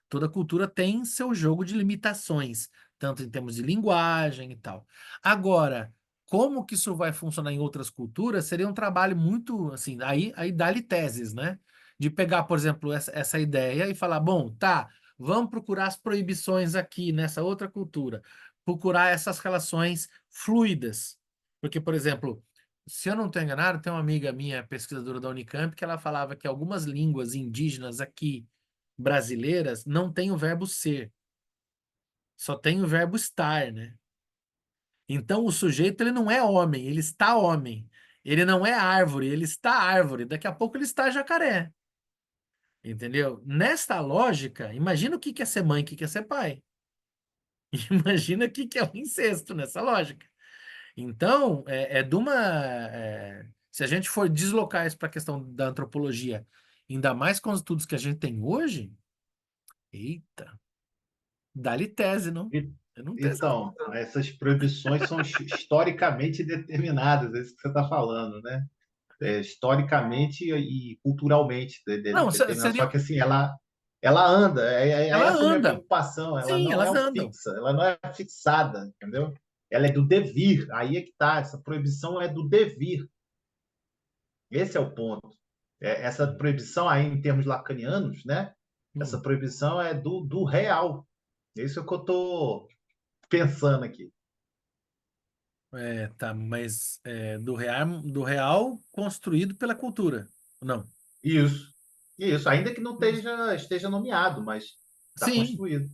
B: Toda cultura tem seu jogo de limitações, tanto em termos de linguagem e tal. Agora, como que isso vai funcionar em outras culturas seria um trabalho muito, assim, aí dá-lhe teses, né? De pegar, por exemplo, essa ideia e falar, bom, tá, vamos procurar as proibições aqui nessa outra cultura, procurar essas relações fluidas. Porque, por exemplo, se eu não estou enganado, tem uma amiga minha, pesquisadora da Unicamp, que ela falava que algumas línguas indígenas aqui brasileiras não tem o verbo ser, só tem o verbo estar, né? Então o sujeito ele não é homem, ele está homem. Ele não é árvore, ele está árvore. Daqui a pouco ele está jacaré. Entendeu? Nesta lógica, imagina o que é ser mãe, o que é ser pai. Imagina o que é o incesto nessa lógica. Então, se a gente for deslocar isso para a questão da antropologia, ainda mais com os estudos que a gente tem hoje, eita, dá-lhe tese, não?
D: E-
B: Eu não tenho essa
D: Então, essas proibições são historicamente determinadas, é isso que você está falando, né? Historicamente e culturalmente
B: Não,
D: determinadas. Só
B: seria.
D: que assim, ela anda,
B: Ela
D: essa é a minha
B: anda.
D: preocupação. Ela
B: Sim,
D: não é
B: elas
D: o
B: andam.
D: fixa, ela não é fixada, entendeu? Ela é do devir. Aí é que tá. Essa proibição é do devir. Esse é o ponto. Essa proibição aí, em termos lacanianos, né? Essa
B: Hum.
D: proibição é do real. Isso é o que eu estou pensando aqui.
B: Tá, mas do real construído pela cultura. Não.
D: Isso. Isso. Ainda que não esteja nomeado, mas está
B: Sim,
D: construído.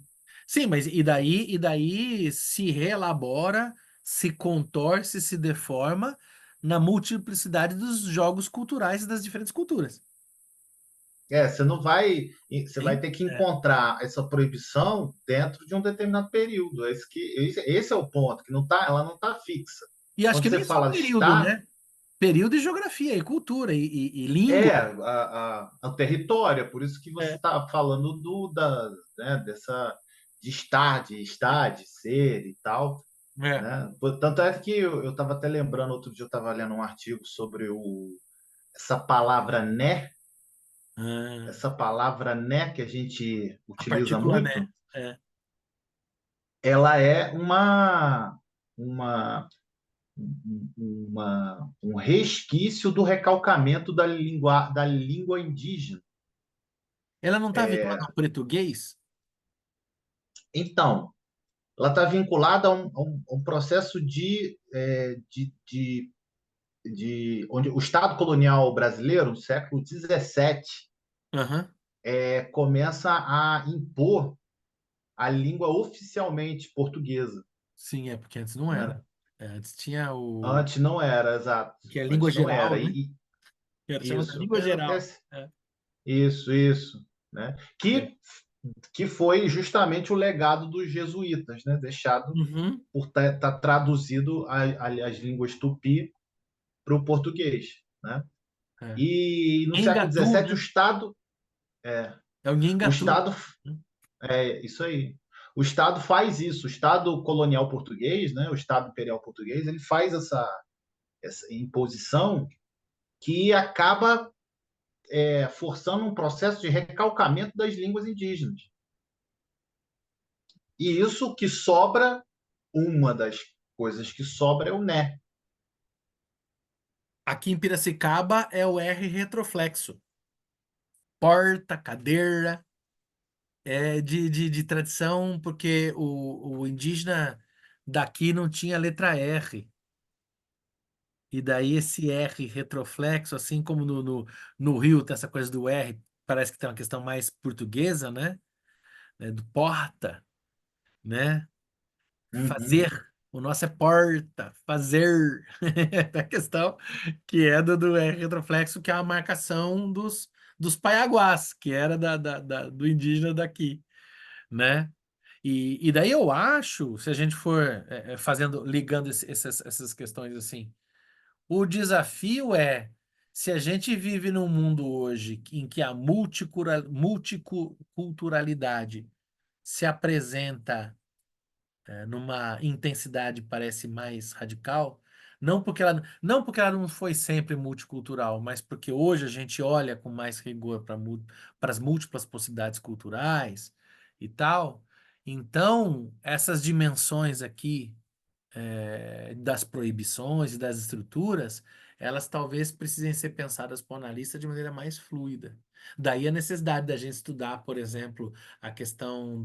B: sim, mas e daí se reelabora, se contorce, se deforma na multiplicidade dos jogos culturais das diferentes culturas.
D: Você não vai, você vai
B: Sim,
D: ter que encontrar essa proibição dentro de um determinado período. Esse é o ponto, que ela não está fixa.
B: E acho
D: Quando
B: que
D: você
B: nem só
D: fala
B: período,
D: está,
B: né? Período e geografia, e cultura, e língua.
D: o território, é por isso que você
B: É,
D: está falando né, de ser e tal,
B: é.
D: né? Tanto é que eu estava até lembrando, outro dia eu estava lendo um artigo sobre essa palavra né,
B: Ah,
D: essa palavra né que a gente
B: a
D: utiliza
B: partícula,
D: muito.
B: né? É.
D: Ela é uma, um resquício do recalcamento da língua indígena.
B: Ela não está vinculada ao português?
D: Então, ela está vinculada a um processo de onde o Estado colonial brasileiro, no século XVII,
B: Aham.
D: começa a impor a língua oficialmente portuguesa,
B: Sim, porque antes não
D: né?
B: era. Antes tinha
D: Antes não era, exato.
B: que é a língua
D: Antes não
B: geral,
D: era.
B: né? Que era chamada
D: Isso,
B: língua geral.
D: isso, né?
B: É.
D: Que foi justamente o legado dos jesuítas, né? Deixado
B: Uhum.
D: por estar traduzido as línguas tupi para o português, né?
B: É.
D: E no século
B: Nhengatu,
D: XVII
B: né?
D: é,
B: É o
D: o
B: Nhengatu.
D: Estado é isso aí. O Estado faz isso. O Estado colonial português, né? O Estado imperial português, ele faz essa imposição que acaba forçando um processo de recalcamento das línguas indígenas. E isso que sobra uma das coisas que sobram é o né.
B: Aqui em Piracicaba é o R retroflexo. Porta, cadeira, é de tradição, porque o indígena daqui não tinha letra R. E daí esse R retroflexo, assim como no Rio tem essa coisa do R, parece que tem uma questão mais portuguesa, né? Do porta, né?
D: Uhum.
B: Fazer. O nosso é porta, fazer. É a questão que é do R retroflexo, que é a marcação dos paiaguás, que era do indígena daqui, né? E daí eu acho, se a gente for ligando essas questões assim, o desafio é, se a gente vive num mundo hoje em que a multiculturalidade se apresenta numa intensidade parece mais radical, não porque ela não foi sempre multicultural, mas porque hoje a gente olha com mais rigor para as múltiplas possibilidades culturais e tal. Então, essas dimensões aqui das proibições e das estruturas, elas talvez precisem ser pensadas por analista de maneira mais fluida. Daí a necessidade da gente estudar, por exemplo, a questão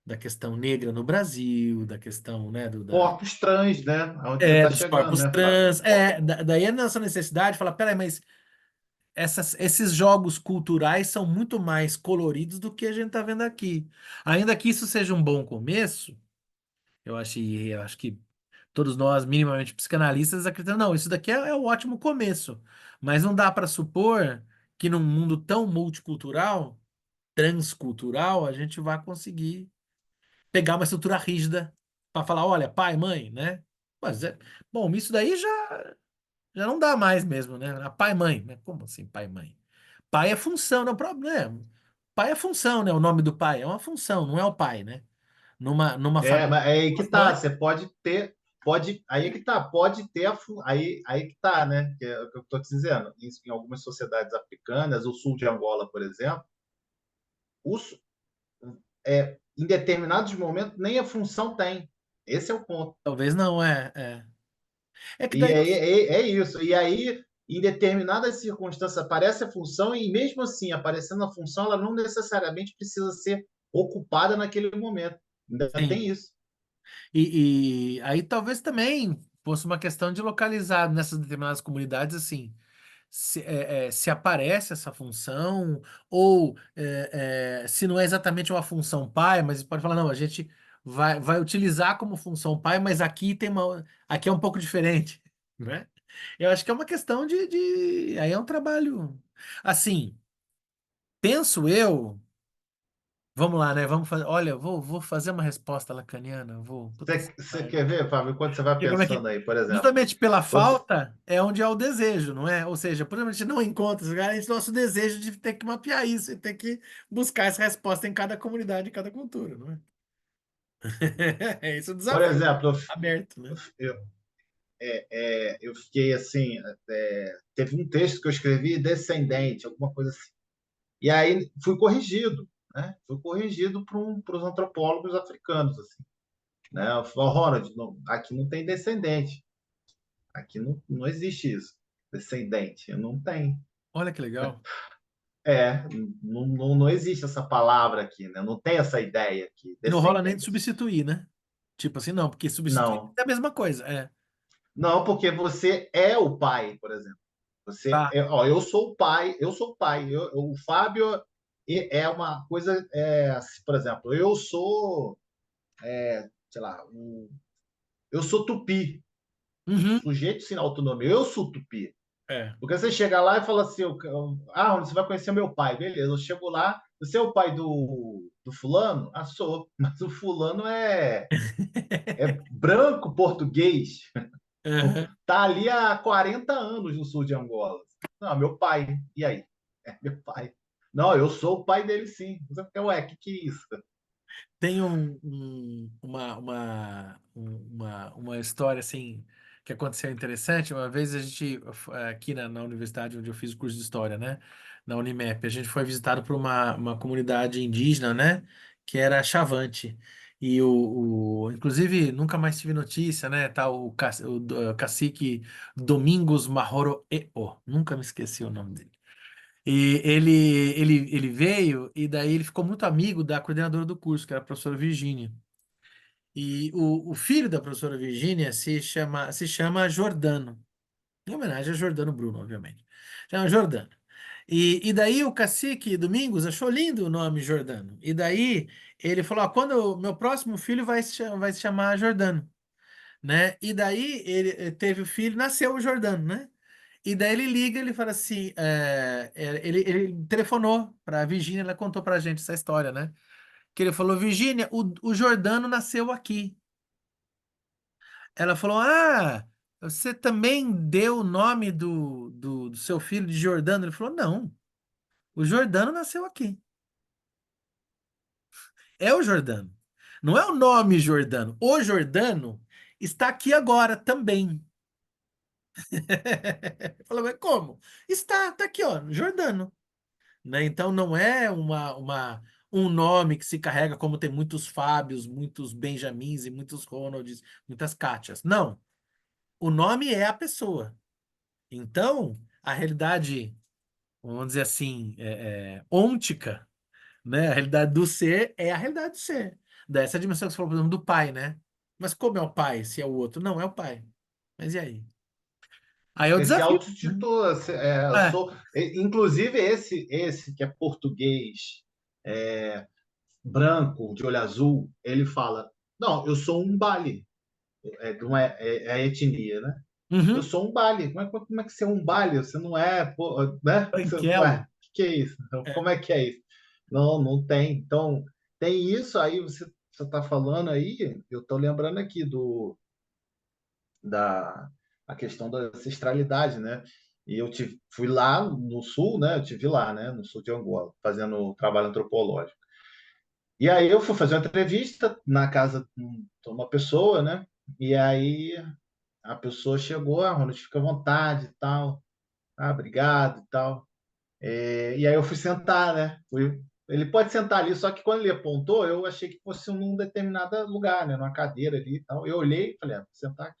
B: da questão negra no Brasil, da questão, né,
D: Corpos trans, né? Onde você está
B: dos
D: chegando,
B: corpos
D: né, Fábio?
B: trans. Daí a nossa necessidade de falar, peraí, mas esses jogos culturais são muito mais coloridos do que a gente está vendo aqui. Ainda que isso seja um bom começo, eu acho que todos nós, minimamente psicanalistas, acreditamos, não, isso daqui é um ótimo começo, mas não dá para supor que num mundo tão multicultural, transcultural, a gente vai conseguir pegar uma estrutura rígida para falar, olha, pai, mãe, né? Mas bom, isso daí já não dá mais mesmo, né? Pai, mãe, né? Como assim, pai, mãe? Pai é função, não é problema. Pai é função, né? O nome do pai é uma função, não é o pai, né? Numa família
D: Mas é aí que
B: duas
D: tá.
B: mães,
D: Você aí é que tá, pode ter aí que tá, né? Que é o que eu estou te dizendo. Em algumas sociedades africanas, o sul de Angola, por exemplo, os, em determinados momentos nem a função tem. Esse é o ponto.
B: talvez não, é que
D: E
B: daí
D: é isso. E aí, em determinadas circunstâncias, aparece a função, e mesmo assim, aparecendo a função, ela não necessariamente precisa ser ocupada naquele momento. Ainda
B: sim.
D: tem isso.
B: E aí talvez também fosse uma questão de localizar nessas determinadas comunidades assim, se aparece essa função, ou se não é exatamente uma função pai, mas pode falar, não, a gente vai utilizar como função pai, mas aqui é um pouco diferente, né? Eu acho que é uma questão aí é um trabalho. Assim, penso eu. Vamos lá, né? Vamos fazer. Olha, vou fazer uma resposta lacaniana. Vou. Puta
D: Você
B: sacanagem.
D: quer ver, Fábio, enquanto você vai
B: E como é que.
D: pensando aí, por exemplo?
B: Justamente pela
D: Você,
B: falta é onde há o desejo, não é? Ou seja, por exemplo, a gente não encontra esse lugar, a gente nosso desejo de ter que mapear isso e ter que buscar essa resposta em cada comunidade, em cada cultura, não é? É esse o
D: por
B: desafio
D: exemplo,
B: aberto, né?
D: eu, eu fiquei assim, teve um texto que eu escrevi, descendente, alguma coisa assim. E aí fui corrigido, né? Fui corrigido para os antropólogos africanos, assim, né? Eu falei, Ronald, aqui não tem descendente, aqui não existe isso, descendente, não tem.
B: Olha que legal.
D: Não existe essa palavra aqui, né? Não tem essa ideia aqui,
B: E não rola nem de
D: descendente.
B: substituir, né? Tipo assim, não, porque substituir
D: Não,
B: é a mesma coisa.
D: não, porque você é o pai, por exemplo.
B: Tá.
D: Eu sou o pai. O Fábio é uma coisa, assim, por exemplo, eu sou, sei lá, eu sou tupi,
B: Uhum.
D: sujeito sem autonomia, eu sou tupi.
B: É.
D: Porque você chega lá e fala assim, você vai conhecer meu pai, beleza, eu chego lá, você é o pai do fulano? Ah, sou, mas o fulano é branco português,
B: Uhum.
D: tá ali há 40 anos no sul de Angola. Não, meu pai, e aí? É meu pai. Não, eu sou o pai dele, sim. Você fica, ué, que é isso?
B: Tem uma história assim que aconteceu interessante. Uma vez a gente, aqui na universidade onde eu fiz o curso de História, né? Na Unimep, a gente foi visitado por uma comunidade indígena, né? Que era Chavante. E inclusive, nunca mais tive notícia, né? Tá o cacique Domingos Mahoro Eo, nunca me esqueci o nome dele. E ele veio, e daí ele ficou muito amigo da coordenadora do curso, que era a professora Virgínia. E o filho da professora Virgínia se chama Jordano, em homenagem a Jordano Bruno, obviamente. Chama Jordano. E daí o cacique Domingos achou lindo o nome Jordano. E daí ele falou: "Ó, quando o meu próximo filho vai se chamar Jordano, né?" E daí ele teve o filho, nasceu o Jordano, né? E daí ele liga, ele fala assim, ele telefonou para a Virgínia, ela contou pra gente essa história, né? Que ele falou: "Virgínia, o Jordano nasceu aqui." Ela falou: "Ah, você também deu o nome do seu filho de Jordano?" Ele falou: "Não, o Jordano nasceu aqui. É o Jordano. Não é o nome Jordano. O Jordano está aqui agora também." Falou: "Mas como?" Tá aqui, ó, Jordano. Né? Então não é um nome que se carrega como tem muitos Fábios, muitos Benjamins e muitos Ronalds, muitas Kátias. Não. O nome é a pessoa. Então, a realidade, vamos dizer assim, ôntica, né? A realidade do ser é a realidade do ser. Dessa dimensão que você falou, por exemplo, do pai, né? Mas como é o pai, se é o outro? Não, é o pai. Mas e aí? Aí é o
D: Você se
B: desafio, né?
D: autotitula. Eu
B: É.
D: sou, inclusive, esse que é português, branco, de olho azul, ele fala: Não, eu sou um Bali. Não é a etnia, né? Eu
B: Uhum.
D: sou um Bali. Como é que você é um Bali? Você não é, pô, né? Você não é.
B: Branquelo.
D: O que é isso?
B: É.
D: Como é que é isso? Não, não tem. Então, tem isso aí, você está falando aí, eu estou lembrando aqui da a questão da ancestralidade, né? E fui lá no sul, né? Eu tive lá, né? No sul de Angola, fazendo trabalho antropológico. E aí eu fui fazer uma entrevista na casa de uma pessoa, né? E aí a pessoa chegou: Ronald, fica à vontade e tal. Obrigado e tal. E aí eu fui sentar, né? Ele pode sentar ali, só que quando ele apontou, eu achei que fosse num determinado lugar, né? Numa cadeira ali e tal. Eu olhei e falei: vou sentar aqui.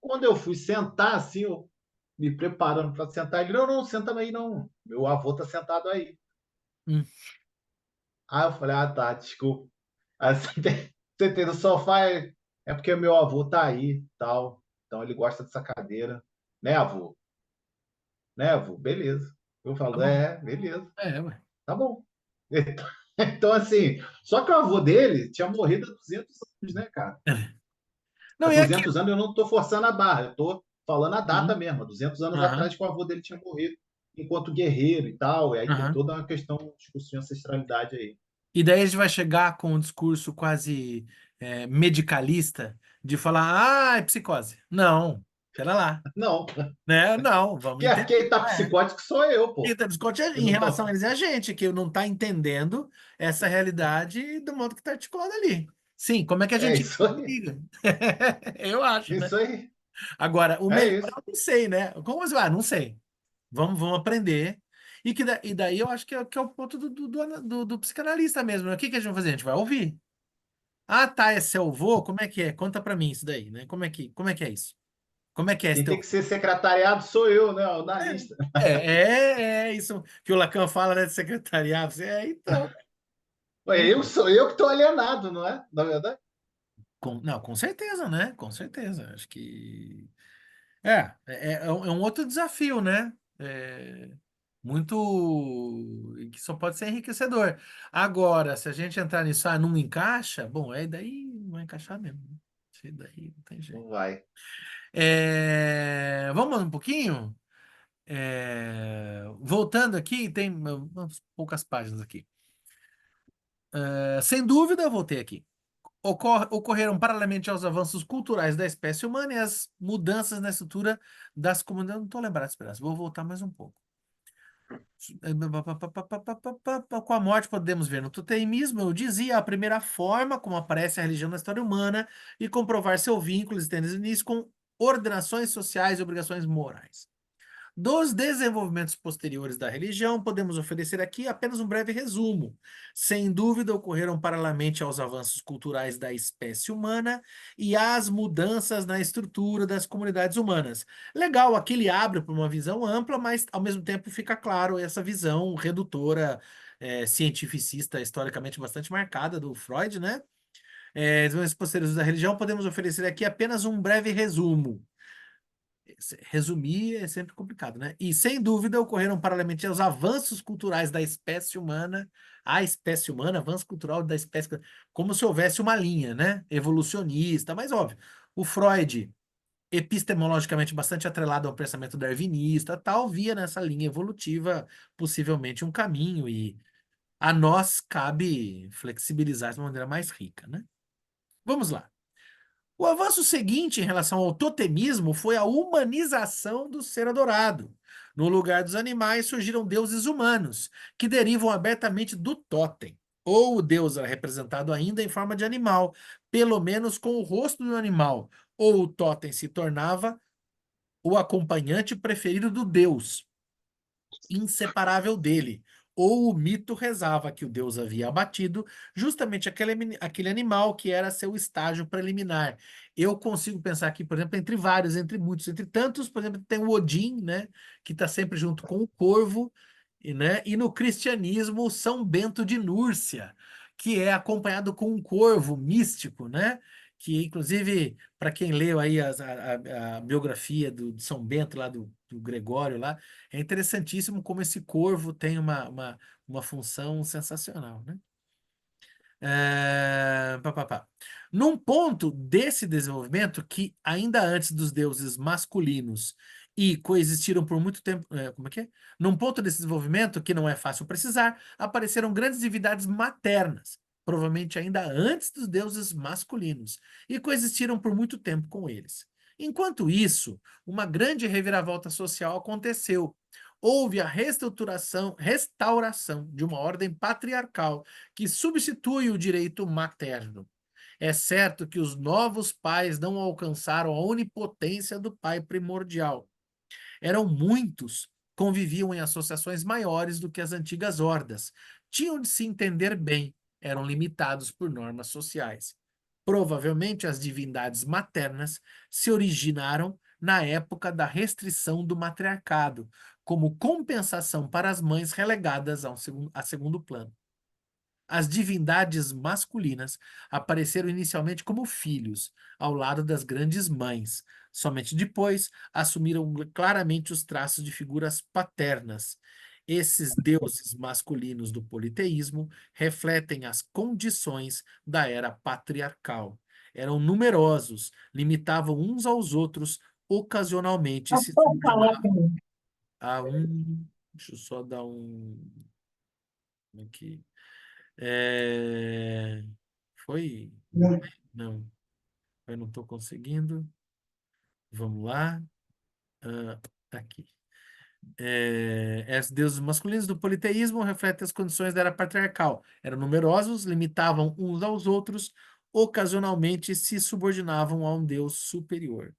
D: Quando eu fui sentar, assim, eu me preparando para sentar, ele: não, senta aí não. Meu avô tá sentado aí.
B: Hum.
D: Aí eu falei: tá, desculpa. Aí sentei no sofá, porque meu avô tá aí, tal. Então ele gosta dessa cadeira. Né, avô? Né, avô? Beleza. Eu
B: Tá
D: falo:
B: bom.
D: beleza,
B: Ué.
D: tá bom. Então, assim, só que o avô dele tinha morrido há 200 anos, né, cara? Há
B: Não, e aqui.
D: 200 anos eu não estou forçando a barra, eu estou falando a data
B: Uhum.
D: mesmo. 200 anos
B: Aham,
D: atrás que o avô dele tinha morrido enquanto guerreiro e tal. E aí tem
B: aham.
D: toda uma questão, discussão de ancestralidade aí.
B: E daí a gente vai chegar com um discurso quase medicalista de falar: "Ah, é psicose." Não, pera lá.
D: Não,
B: Né? Não, vamos entender.
D: quem está
B: Não é.
D: psicótico sou eu,
B: Quem
D: pô.
B: tá psicose
D: Eu
B: em
D: não
B: relação
D: tô...
B: a eles é a gente, que não está entendendo essa realidade do modo que está articulado ali. Sim, como é que a
D: É
B: gente
D: isso aí.
B: liga? Eu acho, né?
D: Isso aí.
B: Agora, o
D: É
B: melhor
D: isso.
B: eu não sei, né? Como você vai? Não sei. Vamos aprender. E daí eu acho que é o ponto do psicanalista mesmo, né? O que que a gente vai fazer? A gente vai ouvir. Ah, tá, é seu avô? Como é que é? Conta pra mim isso daí, né? Como é que é isso? Como é que é esse
D: Quem
B: teu...
D: tem que ser secretariado sou eu, né? O analista.
B: É isso que o Lacan fala, né, de secretariado. Então.
D: Sou eu que estou alienado, não é? Na verdade.
B: Não, com certeza, né? Com certeza. Acho que é um outro desafio, né? Muito que só pode ser enriquecedor. Agora, se a gente entrar nisso, não encaixa, bom, daí não vai encaixar mesmo, né? Isso daí não tem jeito.
D: Não vai.
B: Vamos um pouquinho? Voltando aqui, tem umas poucas páginas aqui. Sem dúvida, eu voltei aqui. Ocorreram paralelamente aos avanços culturais da espécie humana e às mudanças na estrutura das comunidades. Não estou lembrado, Esperança, vou voltar mais um pouco. Com a morte, podemos ver no totemismo, eu dizia, a primeira forma como aparece a religião na história humana e comprovar seu vínculo existente nisso com ordenações sociais e obrigações morais. Dos desenvolvimentos posteriores da religião, podemos oferecer aqui apenas um breve resumo. Sem dúvida, ocorreram paralelamente aos avanços culturais da espécie humana e às mudanças na estrutura das comunidades humanas. Legal, aqui ele abre para uma visão ampla, mas ao mesmo tempo fica claro essa visão redutora, cientificista, historicamente bastante marcada do Freud, né? Desenvolvimentos posteriores da religião, podemos oferecer aqui apenas um breve resumo. Resumir é sempre complicado, né? E, sem dúvida, ocorreram paralelamente aos avanços culturais da espécie humana, avanço cultural da espécie, como se houvesse uma linha, né? Evolucionista, mas óbvio. O Freud, epistemologicamente bastante atrelado ao pensamento darwinista, tal, via nessa linha evolutiva possivelmente um caminho, e a nós cabe flexibilizar de uma maneira mais rica, né? Vamos lá. O avanço seguinte em relação ao totemismo foi a humanização do ser adorado. No lugar dos animais surgiram deuses humanos, que derivam abertamente do totem. Ou o deus era representado ainda em forma de animal, pelo menos com o rosto do animal, ou o totem se tornava o acompanhante preferido do deus, inseparável dele. Ou o mito rezava que o deus havia abatido justamente aquele animal que era seu estágio preliminar. Eu consigo pensar aqui, por exemplo, entre vários, entre muitos, entre tantos, por exemplo, tem o Odin, né, que está sempre junto com o corvo, né, e no cristianismo, São Bento de Núrcia, que é acompanhado com um corvo místico, né, que inclusive, para quem leu aí a biografia de São Bento, lá do Gregório, lá, é interessantíssimo como esse corvo tem uma função sensacional, né? Pá, pá, pá. Num ponto desse desenvolvimento que ainda antes dos deuses masculinos e coexistiram por muito tempo, como é que é? Num ponto desse desenvolvimento que não é fácil precisar, apareceram grandes divindades maternas, provavelmente ainda antes dos deuses masculinos, e coexistiram por muito tempo com eles. Enquanto isso, uma grande reviravolta social aconteceu. Houve a restauração de uma ordem patriarcal que substitui o direito materno. É certo que os novos pais não alcançaram a onipotência do pai primordial. Eram muitos, conviviam em associações maiores do que as antigas hordas, tinham de se entender bem, eram limitados por normas sociais. Provavelmente as divindades maternas se originaram na época da restrição do matriarcado, como compensação para as mães relegadas a segundo plano. As divindades masculinas apareceram inicialmente como filhos, ao lado das grandes mães. Somente depois assumiram claramente os traços de figuras paternas. Esses deuses masculinos do politeísmo refletem as condições da era patriarcal. Eram numerosos, limitavam uns aos outros, ocasionalmente se subordinavam a um. Deixa eu só dar um. Aqui. Foi? Não, eu não estou conseguindo. Vamos lá. Aqui. Os deuses masculinos do politeísmo refletem as condições da era patriarcal. Eram numerosos, limitavam uns aos outros, ocasionalmente se subordinavam a um deus superior.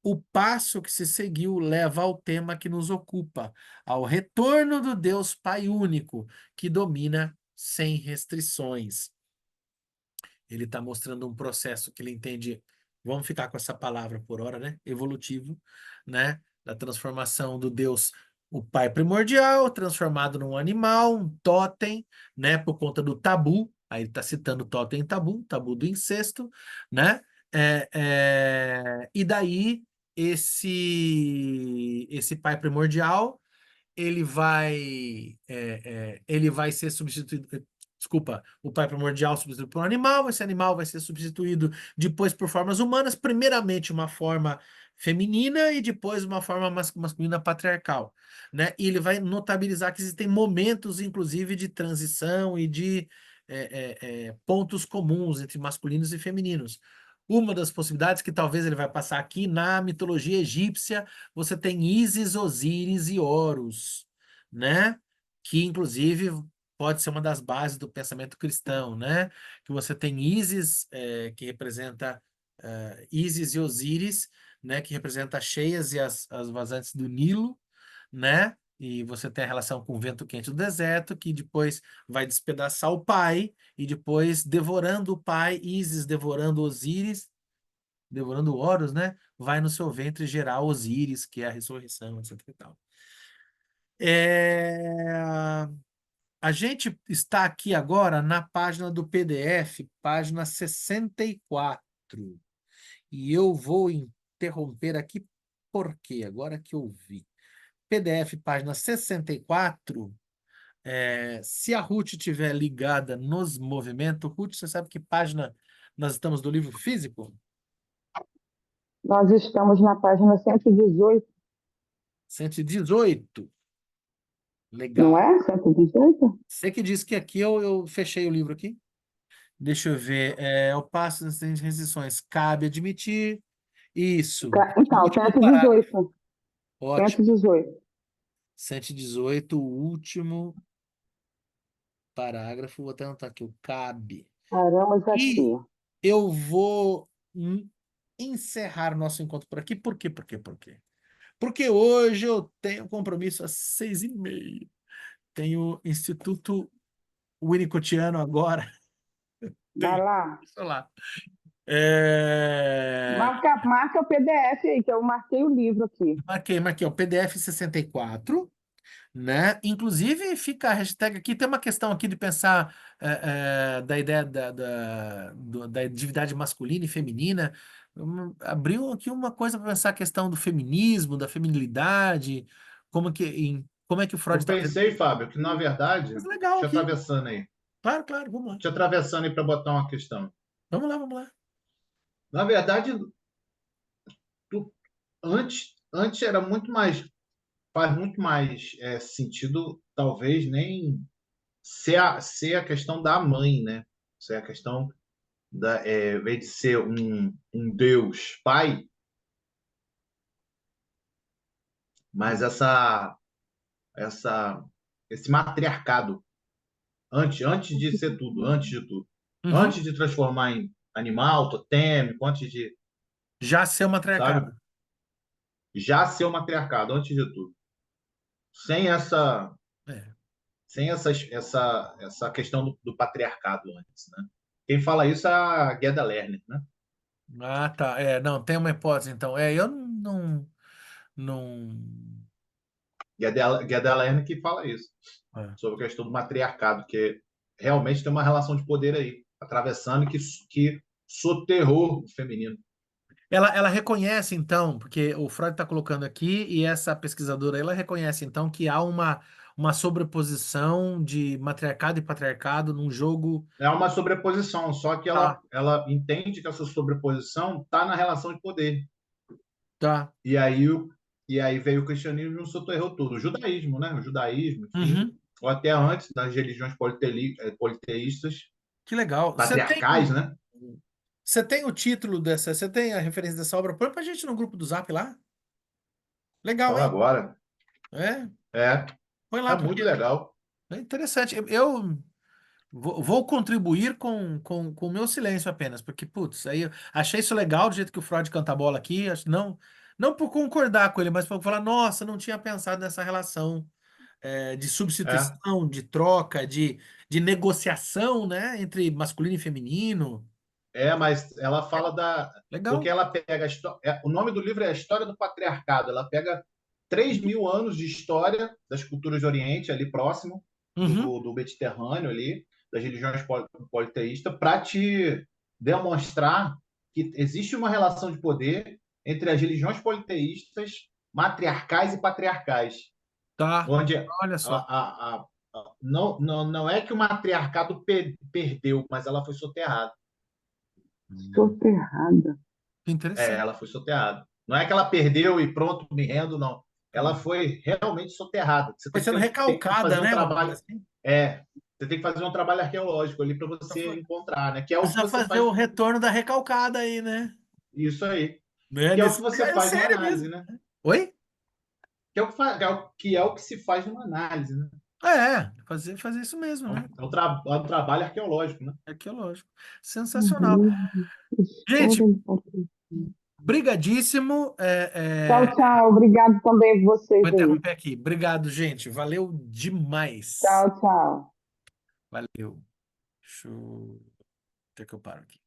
B: O passo que se seguiu leva ao tema que nos ocupa, ao retorno do Deus Pai único, que domina sem restrições. Ele está mostrando um processo que ele entende, vamos ficar com essa palavra por hora, né? Evolutivo, né? Da transformação do Deus, o Pai primordial, transformado num animal, um totem, né? Por conta do tabu. Aí ele está citando totem e tabu do incesto, né? E daí esse Pai primordial ele vai ser substituído. Desculpa, o pai primordial substituído por um animal, esse animal vai ser substituído depois por formas humanas, primeiramente uma forma feminina e depois uma forma masculina patriarcal, né? E ele vai notabilizar que existem momentos, inclusive, de transição e de pontos comuns entre masculinos e femininos. Uma das possibilidades que talvez ele vai passar aqui na mitologia egípcia, você tem Ísis, Osíris e Horus, né? Que inclusive pode ser uma das bases do pensamento cristão, né? Que você tem Ísis, que representa Ísis e Osíris, né? Que representa as cheias e as vazantes do Nilo, né? E você tem a relação com o vento quente do deserto, que depois vai despedaçar o pai, e depois, devorando o pai, Ísis devorando Osíris, devorando Horus, né? Vai no seu ventre gerar Osíris, que é a ressurreição, etc e tal. É... A gente está aqui agora na página do PDF, página 64. E eu vou interromper aqui, porque agora que eu vi. PDF, página 64. Se a Ruth estiver ligada nos movimentos, Ruth, você sabe que página nós estamos do livro físico?
E: Nós estamos na página 118,
B: 118.
E: não
B: Legal.
E: é? 118?
B: Você que disse que aqui eu fechei o livro aqui. Deixa eu ver. O passo das restrições. Cabe admitir. Isso.
E: Então,
B: Último parágrafo.
E: 118.
B: Ótimo.
E: 118.
B: 118, o último parágrafo. Vou até anotar aqui o cabe.
E: Paramos
B: E
E: aqui.
B: eu vou encerrar nosso encontro por aqui. Por quê? Porque hoje eu tenho compromisso às 6h30. Tenho Instituto Winnicottiano agora.
E: Vai
B: Tenho.
E: lá.
B: Sei lá.
E: Marca o PDF aí, que eu marquei o livro aqui.
B: Marquei, o PDF 64, né? Inclusive, fica a hashtag aqui, tem uma questão aqui de pensar da ideia da divindade masculina e feminina. Abriu aqui uma coisa para pensar a questão do feminismo, da feminilidade, como é que o Freud
D: Eu
B: está vendo.
D: pensei, Fábio, que na verdade,
B: Mas legal
D: te
B: aqui.
D: atravessando aí,
B: Claro, vamos lá.
D: te atravessando aí para botar uma questão.
B: Vamos lá.
D: Na verdade, antes era muito mais, faz muito mais sentido, talvez nem ser a questão da mãe, né? Ser a questão em vez de ser um Deus pai, mas esse matriarcado antes de ser tudo, antes de tudo,
B: Uhum.
D: antes de transformar em animal, totêmico, antes de,
B: Já ser uma
D: sabe,
B: matriarcado.
D: já ser o matriarcado, antes de tudo, sem essa
B: É.
D: sem essa questão do patriarcado antes, né? Quem fala isso é a Gerda Lerner, né?
B: Ah, tá. Não, tem uma hipótese, então. Eu não.
D: Gerda Lerner que fala isso,
B: É.
D: sobre a questão do matriarcado, que realmente tem uma relação de poder aí, atravessando que soterrou o feminino.
B: Ela reconhece, então, porque o Freud está colocando aqui, e essa pesquisadora, ela reconhece, então, que há uma sobreposição de matriarcado e patriarcado num jogo.
D: É uma sobreposição, só que
B: Tá,
D: ela entende que essa sobreposição está na relação de poder.
B: tá.
D: E aí veio o cristianismo e soterrou tudo. O judaísmo, né? O judaísmo, enfim,
B: Uhum.
D: ou até antes das religiões politeístas,
B: Que legal.
D: patriarcais, né?
B: Você tem o título dessa, você tem a referência dessa obra? Põe pra gente no grupo do Zap lá. Legal,
D: Fala
B: hein?
D: agora.
B: É,
D: É,
B: põe lá,
D: é muito
B: porque
D: legal.
B: é interessante. Eu vou contribuir com o meu silêncio apenas, porque, putz, aí eu achei isso legal do jeito que o Freud canta a bola aqui, não por concordar com ele, mas por falar, nossa, não tinha pensado nessa relação de
D: É,
B: substituição, de troca, de negociação, né, entre masculino e feminino.
D: mas ela fala porque
B: Legal.
D: ela pega o nome do livro é A História do Patriarcado. Ela pega 3.000 anos de história das culturas do Oriente, ali próximo
B: Uhum,
D: do Mediterrâneo, ali, das religiões politeístas, para te demonstrar que existe uma relação de poder entre as religiões politeístas, matriarcais e patriarcais,
B: tá.
D: onde
B: Olha só.
D: não é que o matriarcado perdeu, mas ela foi soterrada.
E: Estou ferrada.
B: Que interessante.
D: Ela foi soterrada. Não é que ela perdeu e pronto, me rendo, não. Ela foi realmente soterrada. Você
B: Foi
D: tem
B: sendo
D: que
B: recalcada,
D: fazer um
B: né? Vamos dizer
D: trabalho.
B: assim.
D: Você tem que fazer um trabalho arqueológico ali para você encontrar, né? Que é o que
B: Precisa
D: você
B: fazer
D: faz.
B: o retorno da recalcada aí, né?
D: Isso aí.
B: Né?
D: Que é o que você
B: É
D: faz numa
B: sério
D: análise,
B: mesmo.
D: né?
B: Oi?
D: Que é o que se faz numa análise, né?
B: Fazer isso mesmo, né?
D: É um trabalho arqueológico, né?
B: Arqueológico. Sensacional.
E: Uhum.
B: Gente,
E: História do patriarcado.
B: brigadíssimo.
E: Tchau, tchau. Obrigado também a vocês
B: Vou
E: aí.
B: interromper aqui. Obrigado, gente. Valeu demais.
E: Tchau, tchau.
B: Valeu. Deixa eu... Onde é que eu paro aqui?